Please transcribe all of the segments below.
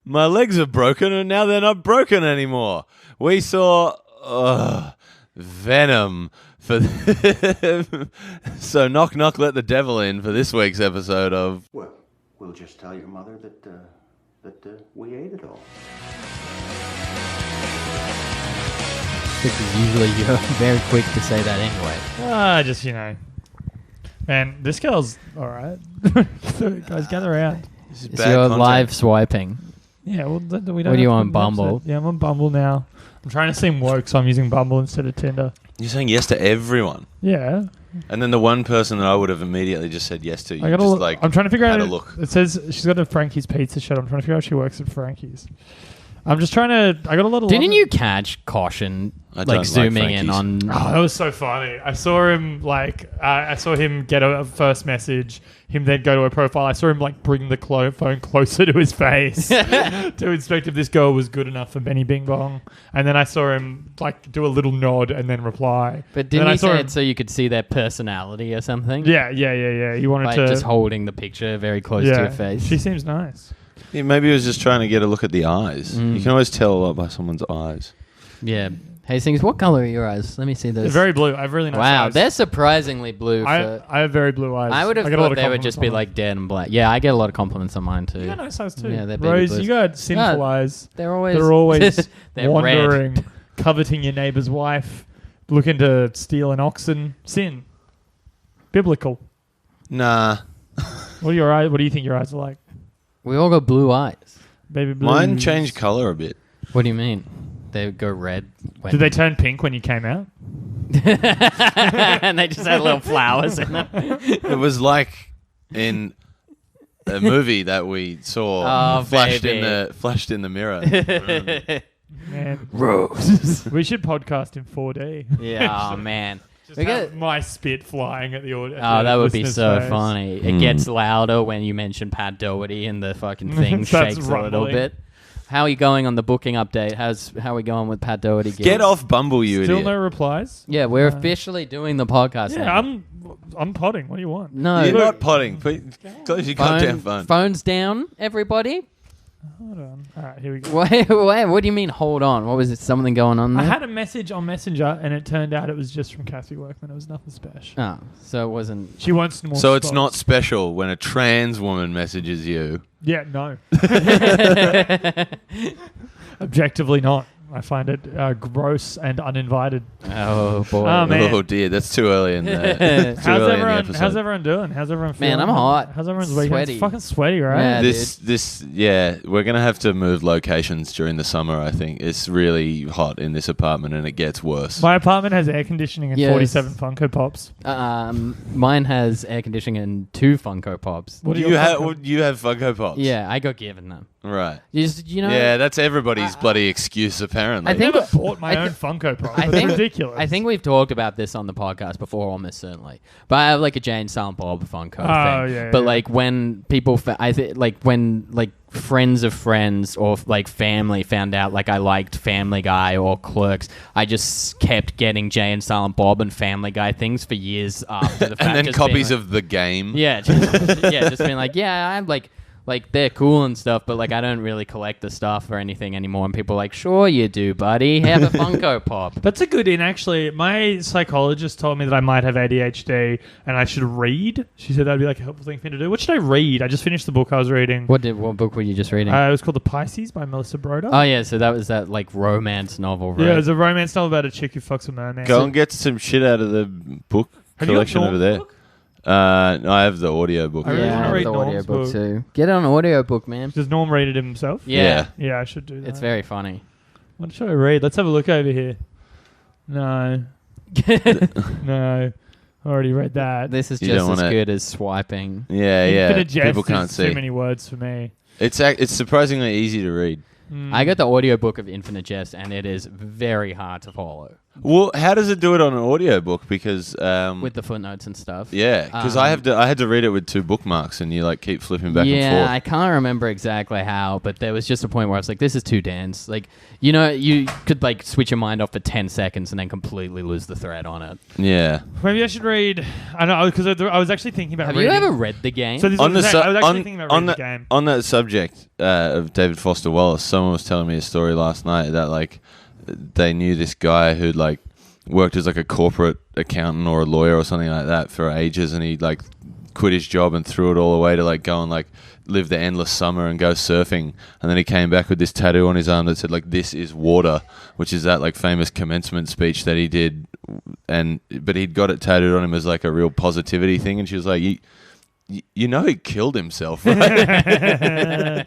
My legs are broken and now they're not broken anymore. We saw Venom for so knock knock let the devil in for this week's episode of Well, we'll just tell your mother that we ate it all. Because usually you're very quick to say that anyway. Just, Man, this girl's alright. Guys, gather around. this is It's bad your content. live swiping. Yeah, well, we don't What do you have on, to- Bumble? Yeah, I'm on Bumble now. I'm trying to seem woke, so I'm using Bumble instead of Tinder. You're saying yes to everyone. Yeah. And then the one person that I would have immediately just said yes to, you I got just I'm trying to figure out. had a look. It says she's got a Frankie's Pizza shop. I'm trying to figure out if she works at Frankie's. I'm just trying to. I got a lot of. Didn't you catch Caution I don't like zooming in Frankie's. on? Oh, that was so funny. I saw him I saw him get a first message. Him then go to her profile. I saw him bring the phone closer to his face to inspect if this girl was good enough for Benny Bing Bong. And then I saw him do a little nod and then reply. But didn't I he saw say him- it so you could see their personality or something? Yeah. He wanted Like to just holding the picture very close to your face. She seems nice. Yeah, maybe he was just trying to get a look at the eyes. You can always tell a lot by someone's eyes. Yeah. Hastings, what color are your eyes? Let me see They're those. very blue. I have really nice Wow, eyes. they're surprisingly blue. I have very blue eyes. I would have get a lot thought of they would compliments just be on them. dead and black. Yeah, I get a lot of compliments on mine too. You got nice eyes too. Yeah, they're baby Rose, blues. you got sinful No, eyes. They're always They're they're red. wandering, coveting your neighbour's wife, looking to steal an oxen. Sin. Biblical. Nah. What are your eyes? What do you think your eyes are like? We all got blue eyes. Baby blue. Mine changed colour a bit. What do you mean? They go red. Did they turn pink when you came out? And they just had little flowers in them. It was like in a movie that we saw Oh, flashed baby. in the mirror. Man, Rose. we should podcast in 4D. Yeah, oh man. Just We have get- my spit flying at the audio. Oh, that would be so funny. It gets louder when you mention Pat Doherty and the fucking thing Starts shakes a little rumbling. bit. How are you going on the booking update? How are we going with Pat Doherty? Get off Bumble, you Still idiot. no replies. Yeah, we're officially doing the podcast Yeah, now. I'm potting. What do you want? No. You're not potting. Close your goddamn phone. Phones down, everybody. Hold on. All right, here we go. Wait, what do you mean, hold on? What was it? Something going on I there? had a message on Messenger, and it turned out it was just from Kathy Workman. It was nothing special. Oh, so it wasn't... She wants more. So it's spots. not special when a trans woman messages you. Yeah, no. Objectively not. I find it gross and uninvited. Oh, boy. Oh, man. Oh dear, that's too early in the How's early in the everyone? episode. How's everyone doing? How's everyone feeling? Man, I'm hot. How's everyone's weekend? Sweaty. It's fucking sweaty, right? Yeah. Yeah, we're gonna have to move locations during the summer. I think it's really hot in this apartment, and it gets worse. My apartment has air conditioning and Yes. 47 Funko Pops. Mine has air conditioning and 2 Funko Pops. What do you have? You have Funko Pops? Yeah, I got given them. Right. You know... Yeah, that's everybody's bloody excuse, apparently. I think- I've never bought my own Funko Pop. I It's think- ridiculous. I think we've talked about this on the podcast before, almost certainly. But I have like a Jane Silent Bob Funko thing. Yeah, but yeah. like when people, when friends of friends or like family found out like I liked Family Guy or Clerks, I just kept getting Jane Silent Bob and Family Guy things for years after the fact. and then just copies being of the game. like, just being like, yeah, I'm like they're cool and stuff, but like I don't really collect the stuff or anything anymore. And people are like, sure you do, buddy. Have a Funko Pop. That's a good in, actually. My psychologist told me that I might have ADHD and I should read. She said that'd be like a helpful thing for me to do. What should I read? I just finished the book I was reading. What book were you just reading? It was called The Pisces by Melissa Broder. Oh yeah, so that was that like romance novel, right? Yeah, it was a romance novel about a chick who fucks a merman. Go and get some shit out of the book Have you got collection over Norm's there. book? No, I have the audio book. I really yeah, wanna I have read the Norm's audiobook book. too. Get it on audiobook, man. Does Norm read it himself? Yeah. Yeah, I should do that. It's very funny. What should I read? Let's have a look over here. No. No. I already read that. This is You just don't as wanna- good as swiping. Yeah, Infinite Jest People can't is too see. many words for me. It's surprisingly easy to read. I got the audiobook of Infinite Jest, and it is very hard to follow. Well, how does it do it on an audiobook? Because with the footnotes and stuff. yeah, because I had to read it with 2 bookmarks, and you like keep flipping back and Yeah, forth. I can't remember exactly how, but there was just a point where I was like, "This is too dense." Like, you know, you could like switch your mind off for 10 seconds and then completely lose the thread on it. Yeah. Maybe I should read. I know because I was actually thinking about. Have reading. you ever read the game? So this On was the the I was actually on, thinking about on, reading the, the game. on that subject of David Foster Wallace, someone was telling me a story last night that like they knew this guy who'd like worked as like a corporate accountant or a lawyer or something like that for ages, and he like quit his job and threw it all away to like go and like live the endless summer and go surfing, and then he came back with this tattoo on his arm that said like "This is water," which is that like famous commencement speech that he did, but he'd got it tattooed on him as like a real positivity thing, and she was like, you know he killed himself, right?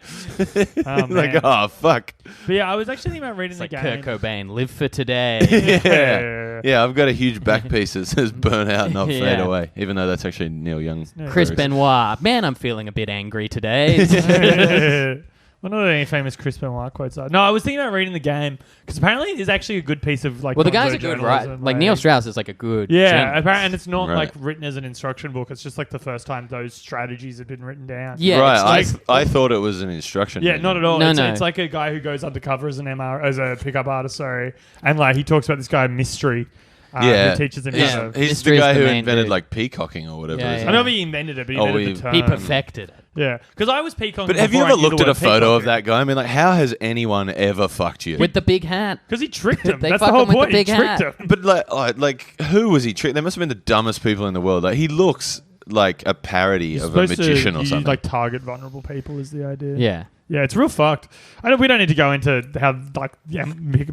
Oh, Like, man. oh, fuck. But yeah, I was actually thinking about reading It's the like game. Kurt Cobain, live for today. Yeah, I've got a huge back piece that says burn out, not fade Yeah. away, even though that's actually Neil Young. Chris lyrics. Benoit, man, I'm feeling a bit angry today. Well, not any famous Chris Benoit quotes are. No, I was thinking about reading the game because apparently it is actually a good piece of like. Well, the guy's gonzo a good journalism, writer. Like Neil Strauss is like a good. Yeah, journalist. apparently, and it's not Right. like written as an instruction book. It's just like the first time those strategies have been written down. Yeah, Right, it's I thought it was an instruction. Yeah, manual. not at all. No, it's, no. it's like a guy who goes undercover as as a pickup artist, sorry, and like he talks about this guy Mystery, Yeah, who teaches him he's, how to. he's Mystery's the guy the who main invented dude. like peacocking or whatever. Yeah, isn't I it? don't know if he invented it, but he Oh, invented the term. He perfected it. Yeah, because I was peacocking. But have you before ever I knew the looked at a word photo of peacocking. that guy? I mean, like, how has anyone ever fucked you? With the big hat. Because he tricked him. They That's the fuck whole him with the point. He big tricked hat. him. But like, who was he tricked? They must have been the dumbest people in the world. Like, he looks like a parody You're of a supposed magician to or something. like target vulnerable people is the idea. Yeah. Yeah, it's real fucked. We don't need to go into how like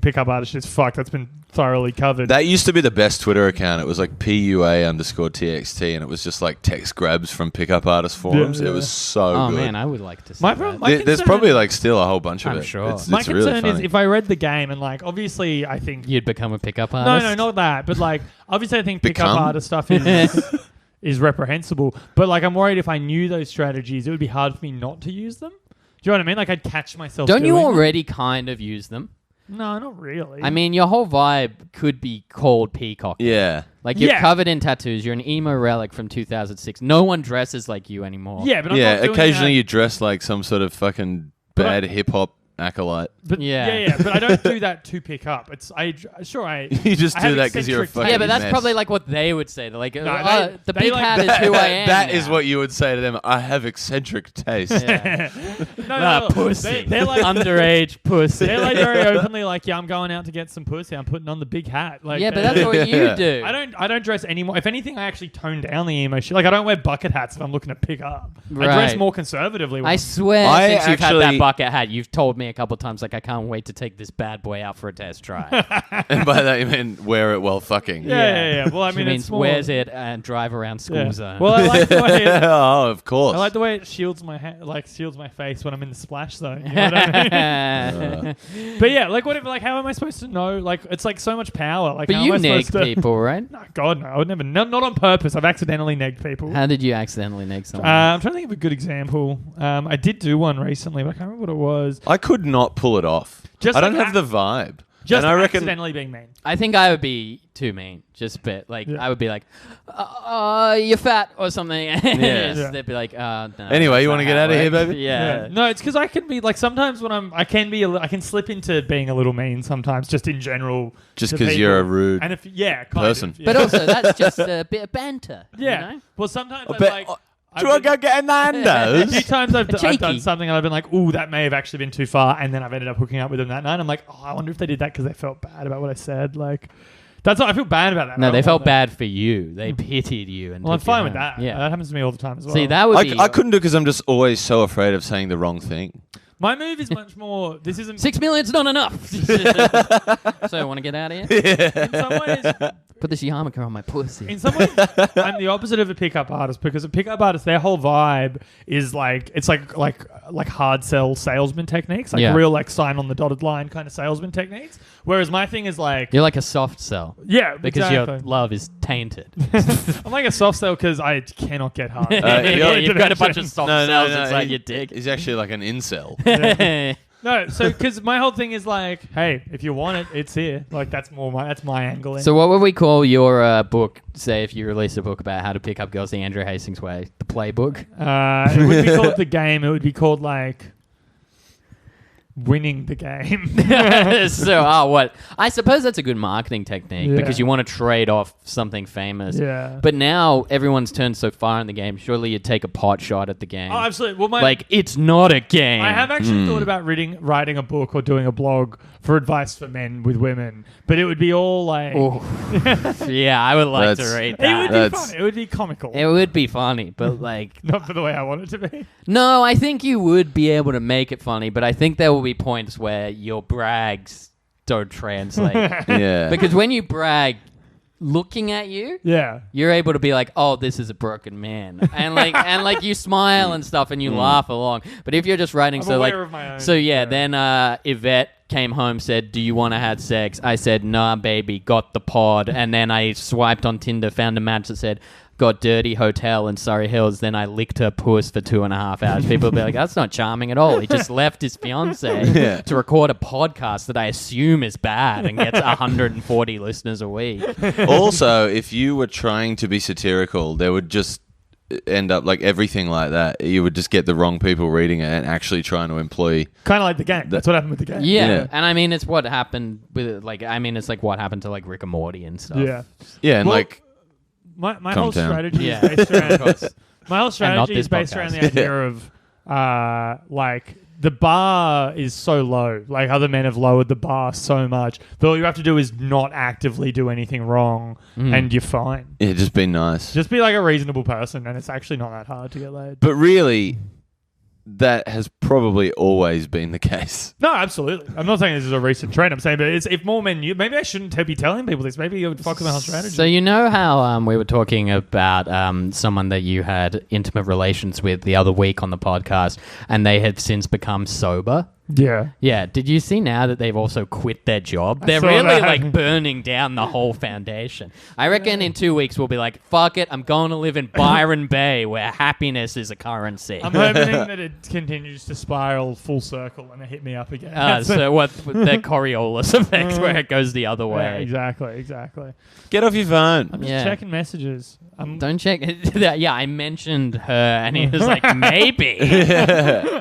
pickup artist shit's fucked. That's been thoroughly covered. That used to be the best Twitter account. It was like PUA_TXT, and it was just like text grabs from pickup artist forums. Yeah. It was so Oh good. man, I would like to see My that. problem- my There's concern- probably like still a whole bunch of I'm it. sure. It's My really concern is funny. if I read the game and like obviously I think You'd become a pickup no, artist. not that, but like obviously I think pickup Become? artist stuff is reprehensible. But like I'm worried if I knew those strategies, it would be hard for me not to use them. Do you know what I mean? Like I'd catch myself. Don't you doing them. already kind of use them? No, not really. I mean, your whole vibe could be called peacock. yeah. Like you're Yeah. covered in tattoos. You're an emo relic from 2006. No one dresses like you anymore. yeah, but I'm Yeah, not doing occasionally that. you dress like some sort of fucking But bad hip hop acolyte. But Yeah. yeah, but I don't do that to pick up. It's You just I do have that because you're a eccentric fucking Yeah, but that's mess. probably like what they would say. They're like, No, the they big like hat that- is who I am. That is now." what you would say to them. I have eccentric taste. Yeah. no, pussy. They're like Underage pussy. they're like very openly like, yeah, I'm going out to get some pussy. I'm putting on the big hat. Like, yeah, but that's what you Yeah. do. I don't dress anymore. If anything, I actually tone down the emo shit. Like I don't wear bucket hats if I'm looking to pick up. I dress Right. more conservatively. When I I'm- swear, I since you've had that actually- bucket hat, you've told me a couple times, like, I can't wait to take this bad boy out for a test drive. And by that you mean wear it while fucking. Yeah. Well, I She mean, means it's more, wears it and drive around school Yeah. zone. Well, I like the way. Oh, of course. I like the way it shields my shields my face when I'm in the splash zone. You know what I mean? But yeah, like whatever. Like, how am I supposed to know? Like, it's like so much power. Like, but how you am I neg supposed to? people, right? No, God, no. I would never. No, not on purpose. I've accidentally negged people. How did you accidentally neg someone? I'm trying to think of a good example. I did do one recently, but I can't remember what it was. I could not pull it off. Just I don't like have the vibe. Just and I reckon accidentally being mean. I think I would be too mean. Just a bit. Like, Yeah. I would be like, you're fat or something. Yeah. They'd be like, no. Anyway, you that's wanna not get how out it of here, works." baby? Yeah. No, it's because I can be like sometimes when I can slip into being a little mean sometimes, just in general. just to because you're a people. rude And if kind person. of, yeah. But also, that's just a bit of banter. yeah. You know? Well, sometimes I I'm bet- like. Do I go get a A few Nando's? times I've Cheeky. done something and I've been like, ooh, that may have actually been too far, and then I've ended up hooking up with them that night. I'm like, oh, I wonder if they did that because they felt bad about what I said. Like, that's what I feel bad about that. No, I they don't felt want that. bad for you. They pitied you. And Well, I'm took you fine with home. that. Yeah. That happens to me all the time as well. See, that would be... I couldn't do because I'm just always so afraid of saying the wrong thing. My move is much more. This isn't. 6 million's not enough. So, want to get out of here? In some ways, Put this yarmulke on my pussy. In some ways, I'm the opposite of a pickup artist because a pickup artist, their whole vibe is like it's like hard sell salesman techniques, like Yeah. real like sign on the dotted line kind of salesman techniques. Whereas my thing is like, You're like a soft sell. yeah, Because exactly. your love is tainted. I'm like a soft sell because I cannot get hard. Yeah, you're- you've got a bunch of soft No, cells no, inside he- your dick. He's actually like an incel. No, so because my whole thing is like, hey, if you want it, it's here. Like that's my angle. So what would we call your book? Say if you release a book about how to pick up girls the Andrew Hastings way, the playbook. It would be called The Game. It would be called like Winning the Game. So, what? I suppose that's a good marketing technique because you want to trade off something famous. Yeah. But now everyone's turned so far in the game. Surely you'd take a pot shot at the game. Oh, absolutely. Well, like it's not a game. I have actually thought about writing a book or doing a blog for advice for men with women, but it would be all like, yeah, I would like to read that. It would be funny. It would be comical. It would be funny, but like not for the way I want it to be. No, I think you would be able to make it funny, but I think there will be points where your brags don't translate. Yeah. Because when you brag, looking at you, you're able to be like, "Oh, this is a broken man," and like you smile and stuff, and you laugh along. But if you're just writing, I'm aware of my own, then Yvette came home, said, "Do you want to have sex?" I said, "Nah, baby, got the pod," and then I swiped on Tinder, found a match that said, "Got dirty hotel in Surrey Hills." Then I licked her puss for 2.5 hours. People would be like, "That's not charming at all." He just left his fiance to record a podcast that I assume is bad and gets 140 listeners a week. Also, if you were trying to be satirical, there would just end up like everything like that. You would just get the wrong people reading it and actually trying to employ. Kind of like The Game. That's what happened with The Game. Yeah. And I mean, it's what happened with it's like what happened to like Rick and Morty and stuff. Yeah, and like. My whole strategy is based around my whole strategy is based around the idea of like the bar is so low. Like other men have lowered the bar so much that all you have to do is not actively do anything wrong and you're fine. Yeah, just be nice. Just be like a reasonable person and it's actually not that hard to get laid. But really, that has probably always been the case. No, absolutely. I'm not saying this is a recent trend. I'm saying, but if more men knew, maybe I shouldn't be telling people this. Maybe it would fuck with the whole strategy. So you know how we were talking about someone that you had intimate relations with the other week on the podcast, and they had since become sober? Yeah. Yeah. Did you see now that they've also quit their job? They're really like burning down the whole foundation. I reckon in 2 weeks we'll be like, fuck it, I'm going to live in Byron Bay where happiness is a currency. I'm hoping that it continues to spiral full circle and it hit me up again. So what the Coriolis effect where it goes the other way. Yeah, exactly. Get off your phone. I'm just checking messages. Don't check. Yeah, I mentioned her and he was like, maybe.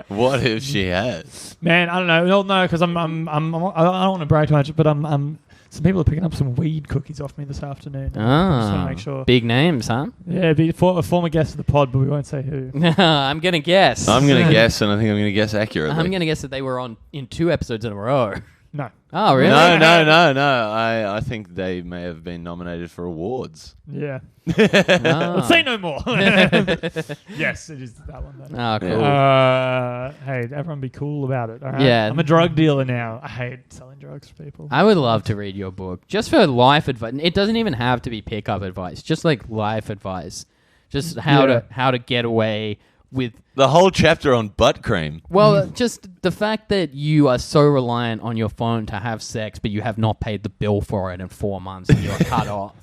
What if she has? Man, I don't know. No, because I don't want to brag too much, but some people are picking up some weed cookies off me this afternoon. Just want to make sure. Big names, huh? Yeah, a former guest of the pod, but we won't say who. I'm gonna guess. I'm gonna guess, and I think I'm gonna guess accurately. I'm gonna guess that they were in 2 episodes in a row. No. Oh, really? No. I think they may have been nominated for awards. Yeah. Let's say no more. Yes, it is that one. Though. Oh, cool. Hey, everyone be cool about it. All right? Yeah. I'm a drug dealer now. I hate selling drugs for people. I would love to read your book just for life advice. It doesn't even have to be pickup advice. Just like life advice. Just how to get away with the whole chapter on butt cream. Well, just the fact that you are so reliant on your phone to have sex, but you have not paid the bill for it in 4 months and you're cut off.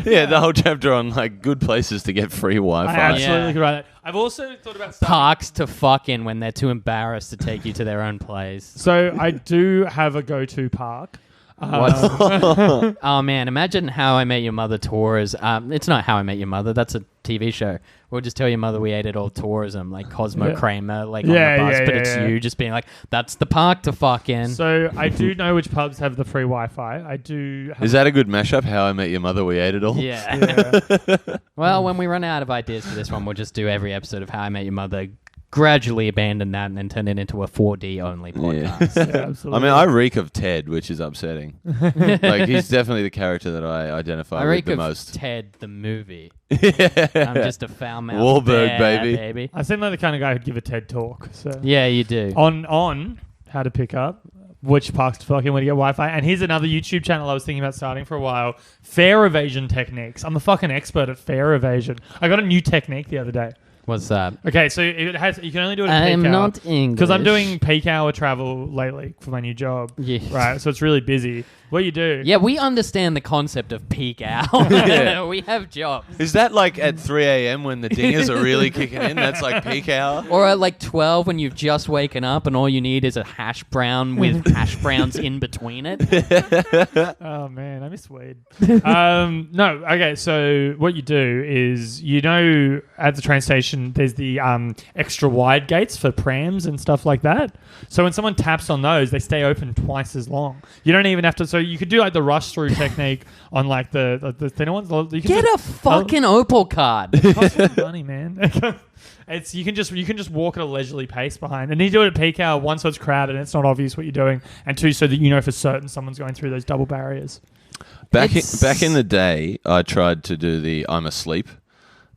Yeah, the whole chapter on like good places to get free Wi-Fi. I absolutely could write that. I've also thought about parks to fuck in when they're too embarrassed to take you to their own place. So I do have a go-to park. Oh man, imagine How I Met Your Mother tours. It's not How I Met Your Mother, that's a TV show. We'll just tell your mother we ate it all tourism, like Cosmo Kramer, like on the bus, but it's you just being like, that's the park to fuck in. So I do know which pubs have the free Wi-Fi. I do. Is that a good mashup? How I Met Your Mother, we ate it all. Yeah. Well, when we run out of ideas for this one, we'll just do every episode of How I Met Your Mother. Gradually abandon that and then turn it into a 4D only podcast. Yeah, absolutely. I mean, I reek of Ted, which is upsetting. Like, he's definitely the character that I identify with the most. Ted, the movie. Yeah. I'm just a foul mouth. Wahlberg, baby. I seem like the kind of guy who'd give a TED talk. So yeah, you do. On how to pick up, which parks to fuck in when you get Wi-Fi. And here's another YouTube channel I was thinking about starting for a while. Fare evasion techniques. I'm a fucking expert at fare evasion. I got a new technique the other day. What's that? Okay, so you can only do it at peak I'm hour. not English. Because I'm doing peak hour travel lately for my new job. Yes. Right, so it's really busy. What you do? Yeah, we understand the concept of peak hour. Yeah. We have jobs. Is that like at 3 a.m. when the dingers are really kicking in? That's like peak hour? Or at like 12 when you've just waken up and all you need is a hash brown with hash browns in between it. Oh man, I miss weed. No, okay. So what you do is, at the train station, there's the extra wide gates for prams and stuff like that. So when someone taps on those, they stay open twice as long. You don't even have to. So you could do like the rush through technique on like the thinner ones. You can Get a fucking Opal card. It costs a lot of money, man. You can just walk at a leisurely pace behind, and you do it at peak hour. One, so it's crowded and it's not obvious what you're doing, and two, so that you know for certain someone's going through those double barriers. Back in the day, I tried to do the I'm asleep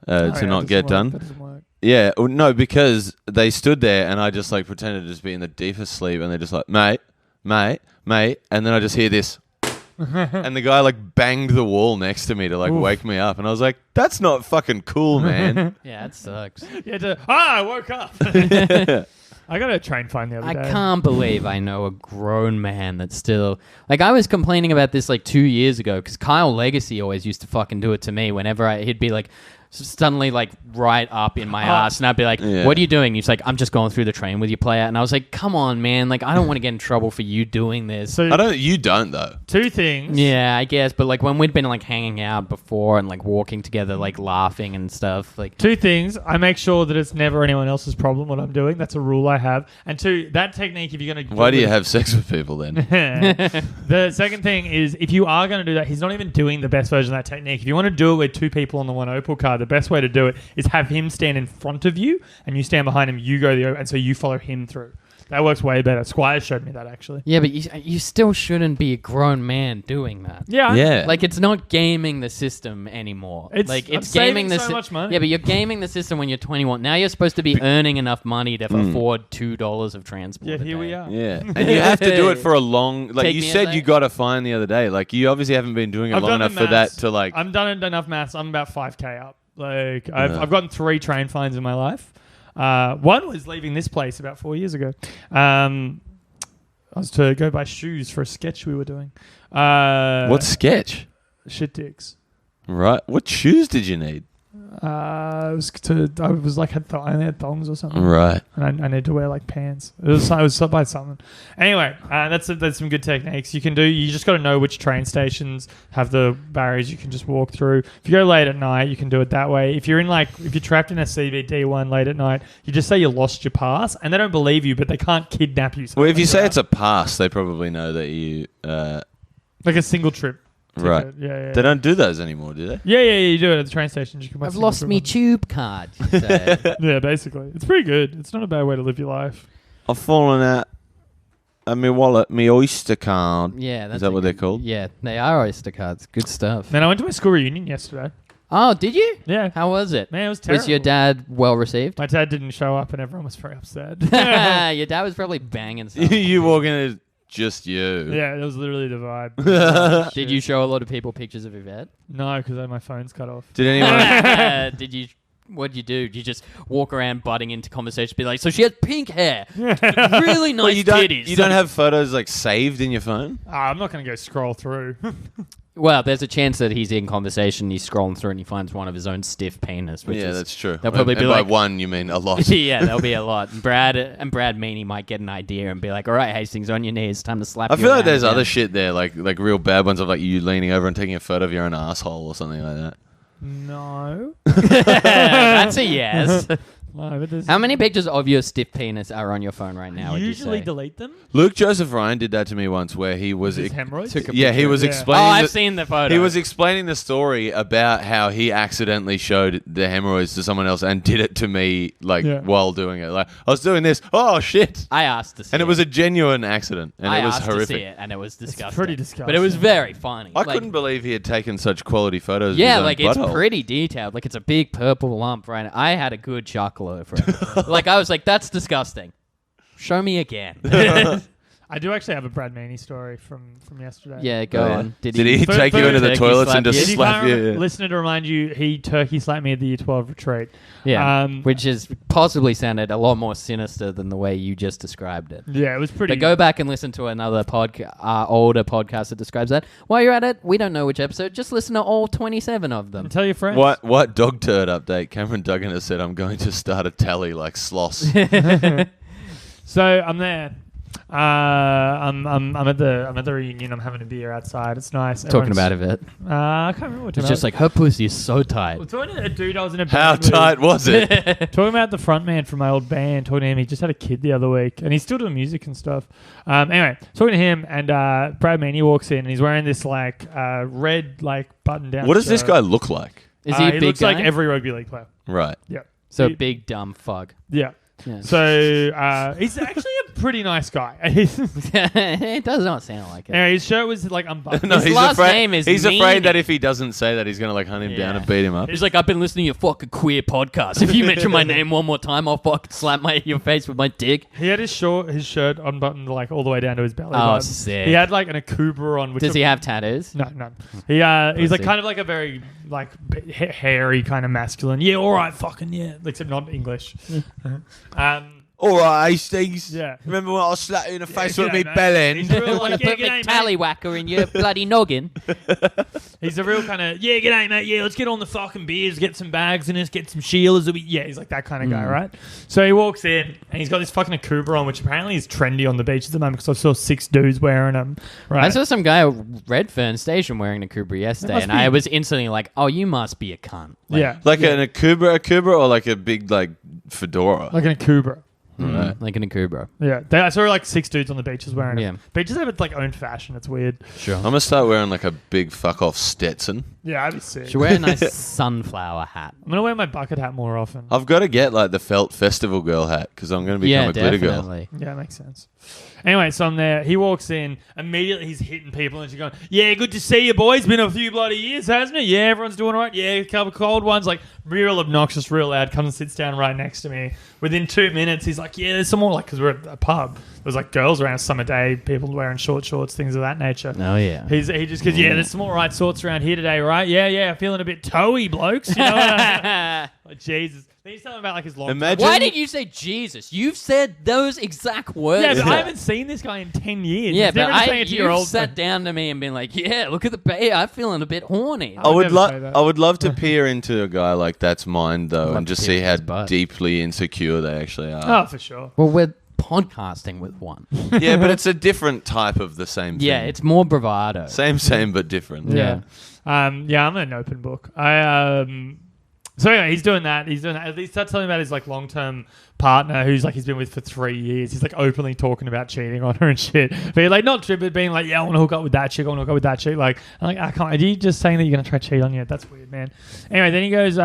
to not get done. That doesn't work. Yeah, no, because they stood there and I just like pretended to just be in the deepest sleep, and they're just like, mate, and then I just hear this. And the guy like banged the wall next to me to like wake me up, and I was like, "That's not fucking cool, man." Yeah, it sucks. I woke up. I got a train fine the other day. I can't believe I know a grown man that's still... Like, I was complaining about this like 2 years ago because Kyle Legacy always used to fucking do it to me whenever he'd be like suddenly like right up in my ass, and I'd be like, what are you doing? He's like, I'm just going through the train with you, player. And I was like, come on, man. Like, I don't want to get in trouble for you doing this. So you don't though. Two things. Yeah, I guess. But like when we'd been like hanging out before and like walking together, like laughing and stuff. Like two things. I make sure that it's never anyone else's problem what I'm doing. That's a rule I have. And two, that technique, if you're going to... Why do you have sex with people then? The second thing is, if you are going to do that, he's not even doing the best version of that technique. If you want to do it with two people on the one Opal card, the best way to do it is have him stand in front of you and you stand behind him, you go and so you follow him through. That works way better. Squire showed me that, actually. Yeah, but you still shouldn't be a grown man doing that. Yeah. Like, it's not gaming the system anymore. It's gaming so much money. Yeah, but you're gaming the system when you're 21. Now you're supposed to be earning enough money to afford $2 of transport. Yeah, here we are. Yeah, and you have to do it for a long... Like Take you me said, as you got a fine the other day. Like, you obviously haven't been doing it long enough for that to like... I'm done enough maths. I'm about 5K up. Like, I've gotten 3 train fines in my life. One was leaving this place about 4 years ago. I was to go buy shoes for a sketch we were doing. What sketch? Shit dicks. Right. What shoes did you need? I only had thongs or something. Right. And I need to wear like pants. It was by something. Anyway, that's some good techniques you can do. You just got to know which train stations have the barriers you can just walk through. If you go late at night, you can do it that way. If you're trapped in a CBD one late at night, you just say you lost your pass, and they don't believe you, but they can't kidnap you. Well, if you say it's a pass, they probably know that you like a single trip. Ticket. Right. Yeah. They don't do those anymore, do they? Yeah. You do it at the train station. You can buy I've single lost trip me ones. tube card, you say. Yeah, basically. It's pretty good. It's not a bad way to live your life. I've fallen out of my wallet, me Oyster card. Yeah. That's Is that what they're called? Yeah, they are Oyster cards. Good stuff. Man, I went to my school reunion yesterday. Oh, did you? Yeah. How was it? Man, it was terrible. Was your dad well received? My dad didn't show up and everyone was very upset. Your dad was probably banging something. You walk in, just you. Yeah, it was literally the vibe. Did you show a lot of people pictures of Yvette? No, because my phone's cut off. Did anyone? Did you? What'd you do? Did you just walk around butting into conversation, be like, so she has pink hair, really nice Well, you titties. don't have photos like saved in your phone? I'm not going to go scroll through. Well, there's a chance that he's in conversation, he's scrolling through, and he finds one of his own stiff penis. Which is, that's true. They'll probably be and like, by one, you mean a lot. yeah, there'll be a lot. And Brad Meany might get an idea and be like, all right, Hastings, on your knees, time to slap. I you feel like around there's again." other shit there, like real bad ones of like you leaning over and taking a photo of your own asshole or something like that. No. That's a yes. No, but there's... How many pictures of your stiff penis are on your phone right now? Usually would you say? delete them. Luke Joseph Ryan did that to me once, where he was His hemorrhoids? he was Yeah. explaining. Oh, I've seen the photo. He was explaining the story about how he accidentally showed the hemorrhoids to someone else and did it to me, while doing it. Like, I was doing this. Oh shit! I asked to see and it was a genuine accident, and I it was asked horrific. to see it, and it was disgusting. pretty disgusting. But it was very funny. I couldn't believe he had taken such quality photos. Yeah, of his like own it's butthole. pretty detailed. Like it's a big purple lump, right? I had a good chuckle over it. Like I was like, "That's disgusting. Show me again." I do actually have a Brad Maney story from yesterday. Yeah, go on. Did he take you into the turkey toilets slap and just you? slap you? Listener, to remind you, he turkey slapped me at the Year 12 retreat. Yeah, which is possibly sounded a lot more sinister than the way you just described it. Yeah, it was pretty... But go back and listen to another older podcast that describes that. While you're at it, we don't know which episode. Just listen to all 27 of them. And tell your friends. What dog turd update? Cameron Duggan has said, I'm going to start a tally like Sloss. So I'm there. I'm at the reunion. I'm having a beer outside. It's nice. Talking about it. I can't remember what It's just like, her pussy is so tight. Well, talking to a dude I was in a How band with. tight was it? Talking about the front man from my old band. Talking to him. He just had a kid the other week, and he's still doing music and stuff. Anyway, talking to him, and Brad Maney walks in, and he's wearing this like red like button down. What does this guy look like? Is he a big looks guy? like every rugby league player. Right. Yeah. So He- big dumb fuck. Yeah. Yeah. So he's actually a pretty nice guy. It does not sound like it. Anyway, his shirt was like unbuttoned. No, His last name is he's Meany. afraid that if he doesn't say that, he's going to like hunt him down and beat him up. He's like, I've been listening to your fucking queer podcast. If you mention my name one more time, I'll fucking slap your face with my dick. He had his shirt unbuttoned like all the way down to his belly. Oh, button. sick. He had like an Akubra on. Which Does he have tattoos? No. He's like Pussy. kind of like a very like hairy kind of masculine. Yeah, all right, fucking yeah. Except not English. All right, Hastings. Yeah. Remember when I slapped you in the face yeah, with me mate. bell end? He's real, I want like, to yeah, put my g'day, mate. tallywhacker in your bloody noggin. He's a real kind of g'day mate. Yeah, let's get on the fucking beers, get some bags in us, get some shielders. Yeah, he's like that kind of guy, right? So he walks in and he's got this fucking Akubra on, which apparently is trendy on the beach at the moment because I saw 6 dudes wearing them. Right? I saw some guy at Redfern Station wearing a Kubra yesterday, and I was instantly like, oh, you must be a cunt. Like, yeah, Like an Akubra or like a big like fedora? like an Akubra. Right. like an Akubra. Yeah, I saw like 6 dudes on the beaches wearing Yeah. it. Beaches have its like own fashion. It's weird. Sure. I'm going to start wearing like a big fuck off Stetson. Yeah, I'd be sick. Should wear a nice sunflower hat. I'm gonna wear my bucket hat more often. I've got to get like the felt festival girl hat because I'm going to become Yeah, a glitter girl. definitely. Yeah, that makes sense. Anyway, so I'm there. He walks in. Immediately, he's hitting people and she's going, yeah, good to see you, boys. Been a few bloody years, hasn't it? Yeah, everyone's doing all right. Yeah, a couple of cold ones. Like, real obnoxious, real loud. Comes and sits down right next to me. Within 2 minutes, he's like, yeah, there's some more. Like, because we're at a pub. There's like girls around summer day, people wearing short shorts, things of that nature. Oh, yeah. He just goes, yeah, there's some all right sorts around here today, right? Yeah, feeling a bit toey, blokes. You know? Like, Jesus. Then he's telling about like his long. Imagine- Why did you say Jesus? You've said those exact words. Yeah, but I haven't seen this guy in 10 years. Yeah, He's but never saying it to your you've old sat down to me and been like, yeah, look at the bay. I'm feeling a bit horny. I would never say that. I would love to peer into a guy like that's mind though, Love and to just peer see into how his butt. deeply insecure they actually are. Oh, for sure. Well, we're podcasting with one. Yeah, but it's a different type of the same thing. Yeah, it's more bravado. same but different. Yeah. Yeah, I'm an open book. So anyway, he's doing that. He starts telling me about his like long-term partner who's like he's been with for 3 years. He's like openly talking about cheating on her and shit. But like not true, but being like, yeah, I want to hook up with that chick. I want to hook up with that chick. Like, I'm like, I can't. Are you just saying that you're gonna try to cheat on you? That's weird, man. Anyway, then he goes.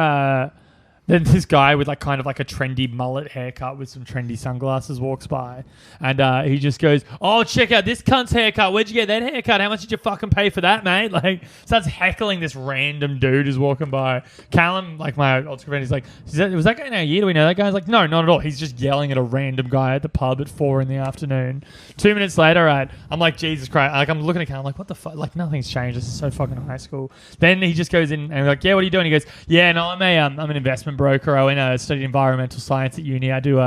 Then this guy with like kind of like a trendy mullet haircut with some trendy sunglasses walks by, and he just goes, "Oh, check out this cunt's haircut. Where'd you get that haircut? How much did you fucking pay for that, mate?" Like starts heckling this random dude who's walking by. Callum, like my old friend, he's like, "Was that guy in our year? Do we know that guy?" He's like, "No, not at all. He's just yelling at a random guy at the pub at 4 PM. 2 minutes later, I'm like, Jesus Christ! Like I'm looking at Callum, like, what the fuck? Like nothing's changed. This is so fucking high school. Then he just goes in and we're like, "Yeah, what are you doing?" He goes, "Yeah, no, I'm an investment broker. I study environmental science at uni. I do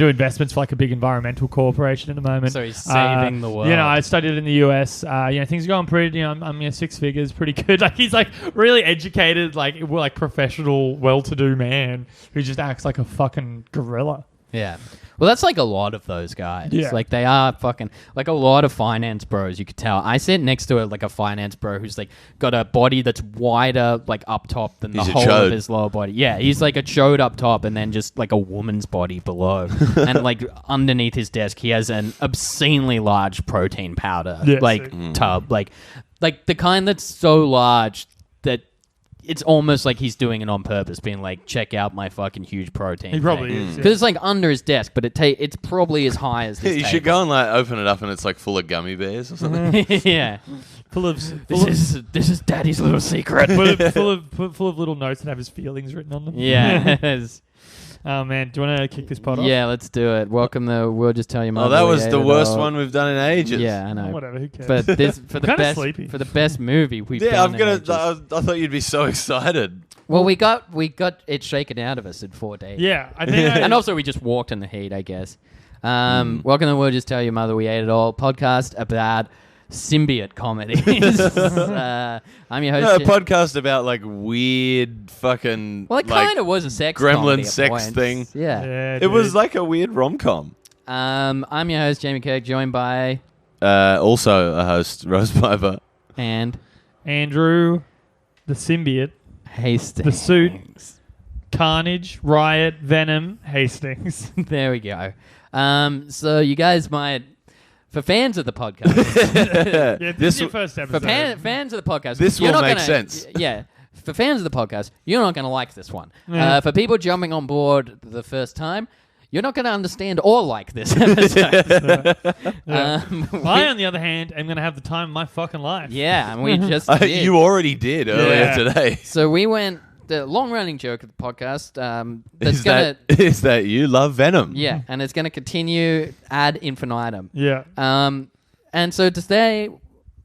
investments for like a big environmental corporation at the moment. So he's saving the world. You know, I studied in the US. Things are going pretty. I'm 6 figures, pretty good. Like he's like really educated, like professional, well-to-do man who just acts like a fucking gorilla. Yeah. Well, that's like a lot of those guys. Yeah. Like they are fucking like a lot of finance bros. You could tell. I sit next to a finance bro who's like got a body that's wider, like up top than He's the a whole chode. of his lower body. Yeah, he's like a chode up top and then just like a woman's body below. And like underneath his desk, he has an obscenely large protein powder Yeah, tub, like the kind that's so large that. It's almost like he's doing it on purpose, being like, check out my fucking huge protein. He probably is. Because it's like under his desk, but it's probably as high as this You should go and like open it up and it's like full of gummy bears or something. Yeah. Full of This is daddy's little secret. full of little notes that have his feelings written on them. Yes. Oh man, do you want to kick this pod off? Yeah, let's do it. Welcome to We'll Just Tell Your Mother. that We was Ate the It worst All. one we've done in ages. Yeah, I know. Whatever, who cares? But this for the kinda best sleepy. for the best movie we've Yeah, done. I'm gonna. in ages. I thought you'd be so excited. Well, we got it shaken out of us in 4 days. Yeah, I think. And also we just walked in the heat, I guess. Welcome to We'll Just Tell Your Mother We Ate It All podcast about symbiote comedies. I'm your host. No, a podcast about like weird fucking. Well, it like, kind of was a sex gremlin comedy at sex points. thing. Yeah. Yeah, It was dude. like a weird rom-com. I'm your host, Jamie Kirk, joined by Also a host, Rose Piper. and Andrew, the symbiote, Hastings. The suit. Carnage, Riot, Venom, Hastings. There we go. So you guys might, for fans of the podcast, Yeah, this is your first for episode. fans of the podcast, This you're will not make gonna- sense. Yeah. For fans of the podcast, you're not going to like this one. Yeah. For people jumping on board the first time, you're not going to understand or like this episode. Yeah. we- I, on the other hand, am going to have the time of my fucking life. yeah, and we just did. You already did earlier Yeah. today. So we went, the long-running joke of the podcast that's Is going to... that is that you love Venom? Yeah, and it's going to continue ad infinitum. Yeah. And so today,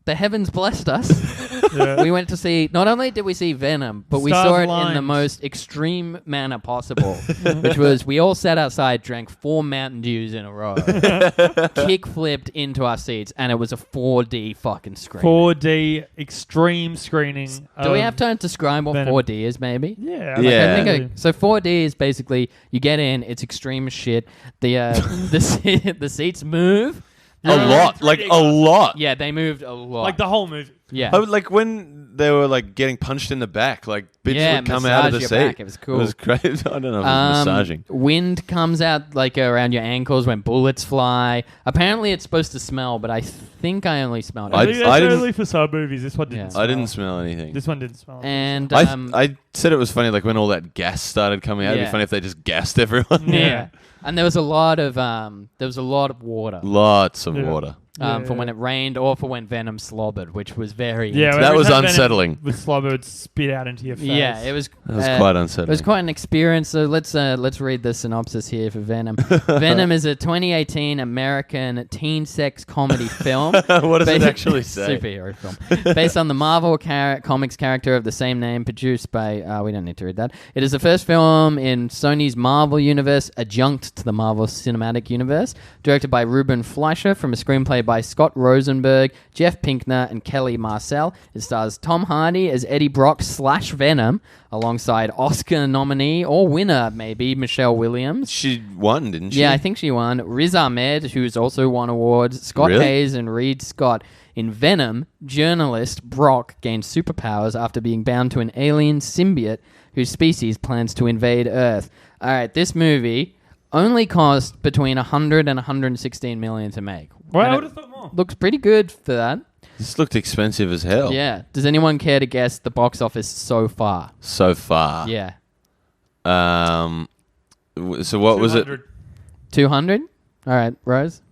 the heavens blessed us. Yeah. We went to see, not only did we see Venom, but we Stars saw it in aligned. the most extreme manner possible, which was we all sat outside, drank 4 Mountain Dews in a row, kick flipped into our seats, and it was a 4D fucking screen. 4D extreme screening. Do we of have time to describe what Venom. 4D is, maybe? Yeah. Yeah. I think so 4D is basically you get in, it's extreme as shit. The seats move. A lot, like a lot. Yeah, they moved a lot. Like the whole movie. yeah. I would, like when they were like getting punched in the back, like bits Yeah, would come out of the massage seat. your back. It was cool. It was great. I don't know if it was massaging. Wind comes out like around your ankles when bullets fly. Apparently, it's supposed to smell, but I think I only smelled it. I think I that's didn't- only for sub movies. This one didn't Yeah. smell. I didn't smell anything. This one didn't smell. and I said it was funny, like when all that gas started coming out. It'd Yeah. be funny if they just gassed everyone. yeah. And there was a lot of water. Lots of Yeah. water. For when it rained or for when Venom slobbered, which was very Yeah, That every was time Venom unsettling. With slobber would spit out into your face. yeah, it was That was quite It unsettling. was quite an experience. So let's read the synopsis here for Venom. Venom is a 2018 American teen sex comedy film. What does it Ba- actually say? Superhero film. Based on the Marvel comics character of the same name, produced by... we don't need to read that. It is the first film in Sony's Marvel universe, adjunct to the Marvel Cinematic Universe. Directed by Ruben Fleischer from a screenplay by Scott Rosenberg, Jeff Pinkner, and Kelly Marcel. It stars Tom Hardy as Eddie Brock / Venom, alongside Oscar nominee or winner, maybe, Michelle Williams. She won, didn't she? Yeah, I think she won. Riz Ahmed, who's also won awards. Scott Really? Hayes and Reed Scott. In Venom, journalist Brock gains superpowers after being bound to an alien symbiote whose species plans to invade Earth. All right, this movie only cost between 100 and 116 million to make. Well, I And would it have thought more. looks pretty good for that. This looked expensive as hell. Yeah. Does anyone care to guess the box office so far? So far. Yeah. So what was it? 200. 200? All right, Rose?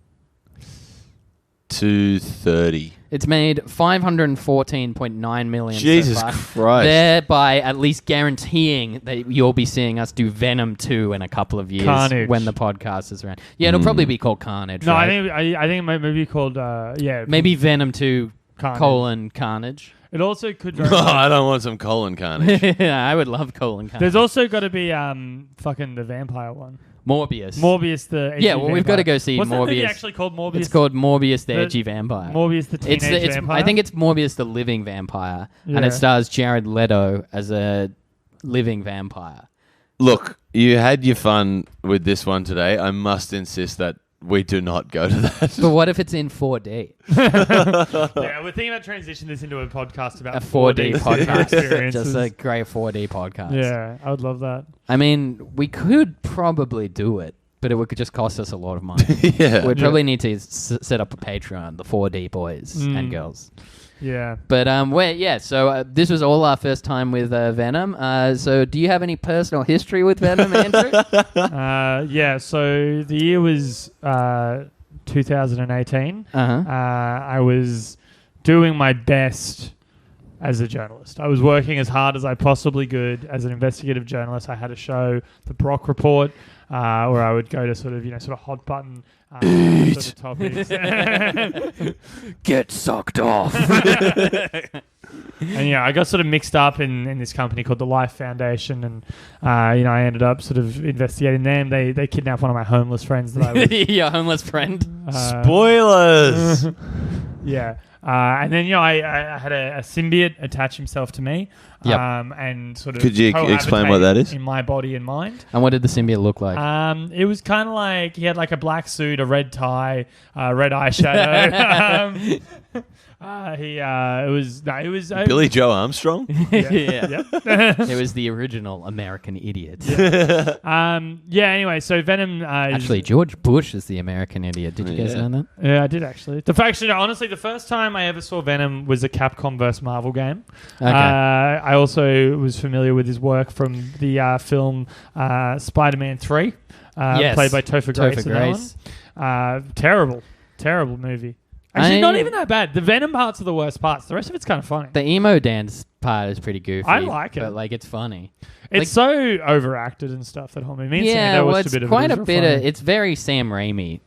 230. It's made 514.9 million Jesus so far, Christ. thereby at least guaranteeing that you'll be seeing us do Venom 2 in a couple of years Carnage. when the podcast is around. Yeah, it'll probably be called Carnage, No, right? I think it might maybe called Maybe Venom 2 Carnage. Carnage. It also could very Oh, much- I don't want some colon carnage. I would love Carnage. There's also got to be fucking the vampire one. Morbius. Morbius the edgy Yeah, well, we've vampire. gotta go see What's that movie Morbius. actually called? Morbius. It's called Morbius the The- Edgy Vampire. Morbius the teenage vampire. I think it's Morbius the Living Vampire, and Yeah. it stars Jared Leto as a living vampire. Look, you had your fun with this one today. I must insist that we do not go to that. But what if it's in 4D? Yeah, we're thinking about transitioning this into a podcast about A 4D podcast. experiences. Just a great 4D podcast. Yeah, I would love that. I mean, we could probably do it, but it would just cost us a lot of money. Yeah. We'd probably need to set up a Patreon, the 4D boys and girls. Yeah. But so this was all our first time with Venom. So do you have any personal history with Venom, Andrew? Yeah, so the year was 2018. Uh-huh. I was doing my best as a journalist. I was working as hard as I possibly could as an investigative journalist. I had a show, The Brock Report, where I would go to sort of hot button sort of topics. Get sucked off. And I got sort of mixed up in this company called the Life Foundation, and I ended up sort of investigating them. They kidnapped one of my homeless friends that I was. Your homeless friend. Spoilers. Yeah. And then, I had a symbiote attach himself to me. Yep. And sort of Could you explain what that is? In my body and mind. And what did the symbiote look like? It was kind of like he had like a black suit, a red tie, red eyeshadow. It was Billy Joe Armstrong. Yeah. Yep. It was the original American Idiot. Anyway, so Venom. Actually, George Bush is the American Idiot. Did you guys know that? Yeah, I did actually. Honestly, the first time I ever saw Venom was a Capcom vs. Marvel game. Okay. I also was familiar with his work from the film Spider-Man 3, Yes. played by Topher Grace. Terrible movie. Actually, not even that bad. The Venom parts are the worst parts. The rest of it's kind of funny. The emo dance part is pretty goofy. I like it. But, it's funny. It's so overacted and stuff, that whole movie. It's quite a bit of... It's very Sam Raimi,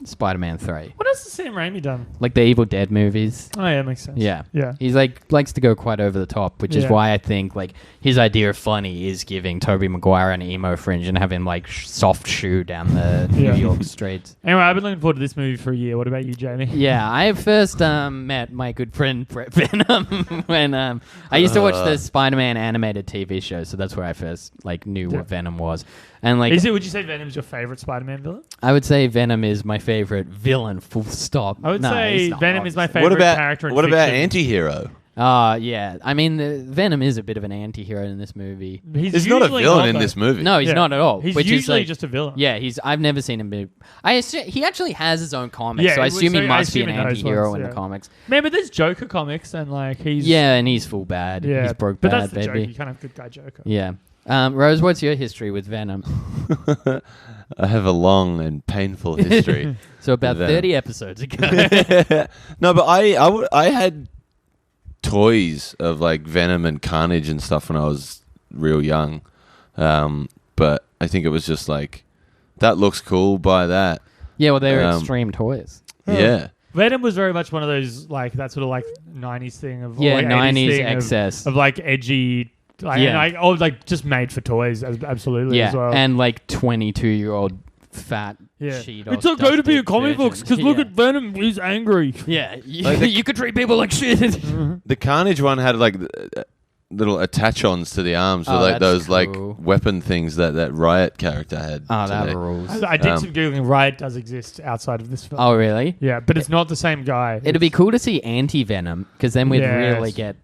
Spider-Man 3. What else has Sam Raimi done? Like the Evil Dead movies. Oh, yeah, makes sense. Yeah. Yeah. He's likes to go quite over the top, which is why I think his idea of funny is giving Tobey Maguire an emo fringe and have him soft shoe down the New York streets. Anyway, I've been looking forward to this movie for a year. What about you, Jamie? Yeah, I first met my good friend Brett Venom when I used to watch the Spider-Man animated TV show, so that's where I first knew what Venom was. And would you say Venom's your favorite Spider-Man villain? I would say Venom is my favorite villain, full stop. I would say Venom is my favorite character in What about fiction. anti-hero? Yeah. I mean, Venom is a bit of an anti-hero in this movie. He's not a villain in this movie. No, he's not at all. He's which usually is just a villain. Yeah, I've never seen him be... I assume he actually has his own comics, Yeah, so I assume he must be assume an in those anti-hero ones, in the comics. Man, but there's Joker comics, and he's... Yeah, and he's full bad. Yeah, He's broke but bad, that's the baby. joke. You can't have good guy Joker. Yeah. Rose, what's your history with Venom? I have a long and painful history. So about Venom. 30 episodes ago. No, but I had toys of Venom and Carnage and stuff when I was real young. But I think it was just that looks cool, buy that. Yeah, well, they're extreme toys. Yeah. Venom was very much one of those, that sort of 90s thing of... Yeah, 80s 90s thing excess. Of edgy... just made for toys, absolutely, as well. And 22-year-old fat Cheetos. It's okay to be a comic book virgin. because look at Venom, he's angry. Yeah, you could treat people like shit. The Carnage one had little attach-ons to the arms with those cool. weapon things that Riot character had. Oh, that today. rules. I did some googling. Riot does exist outside of this film. Oh, really? Yeah, but it's not the same guy. It'd be cool to see anti-Venom because then we'd really get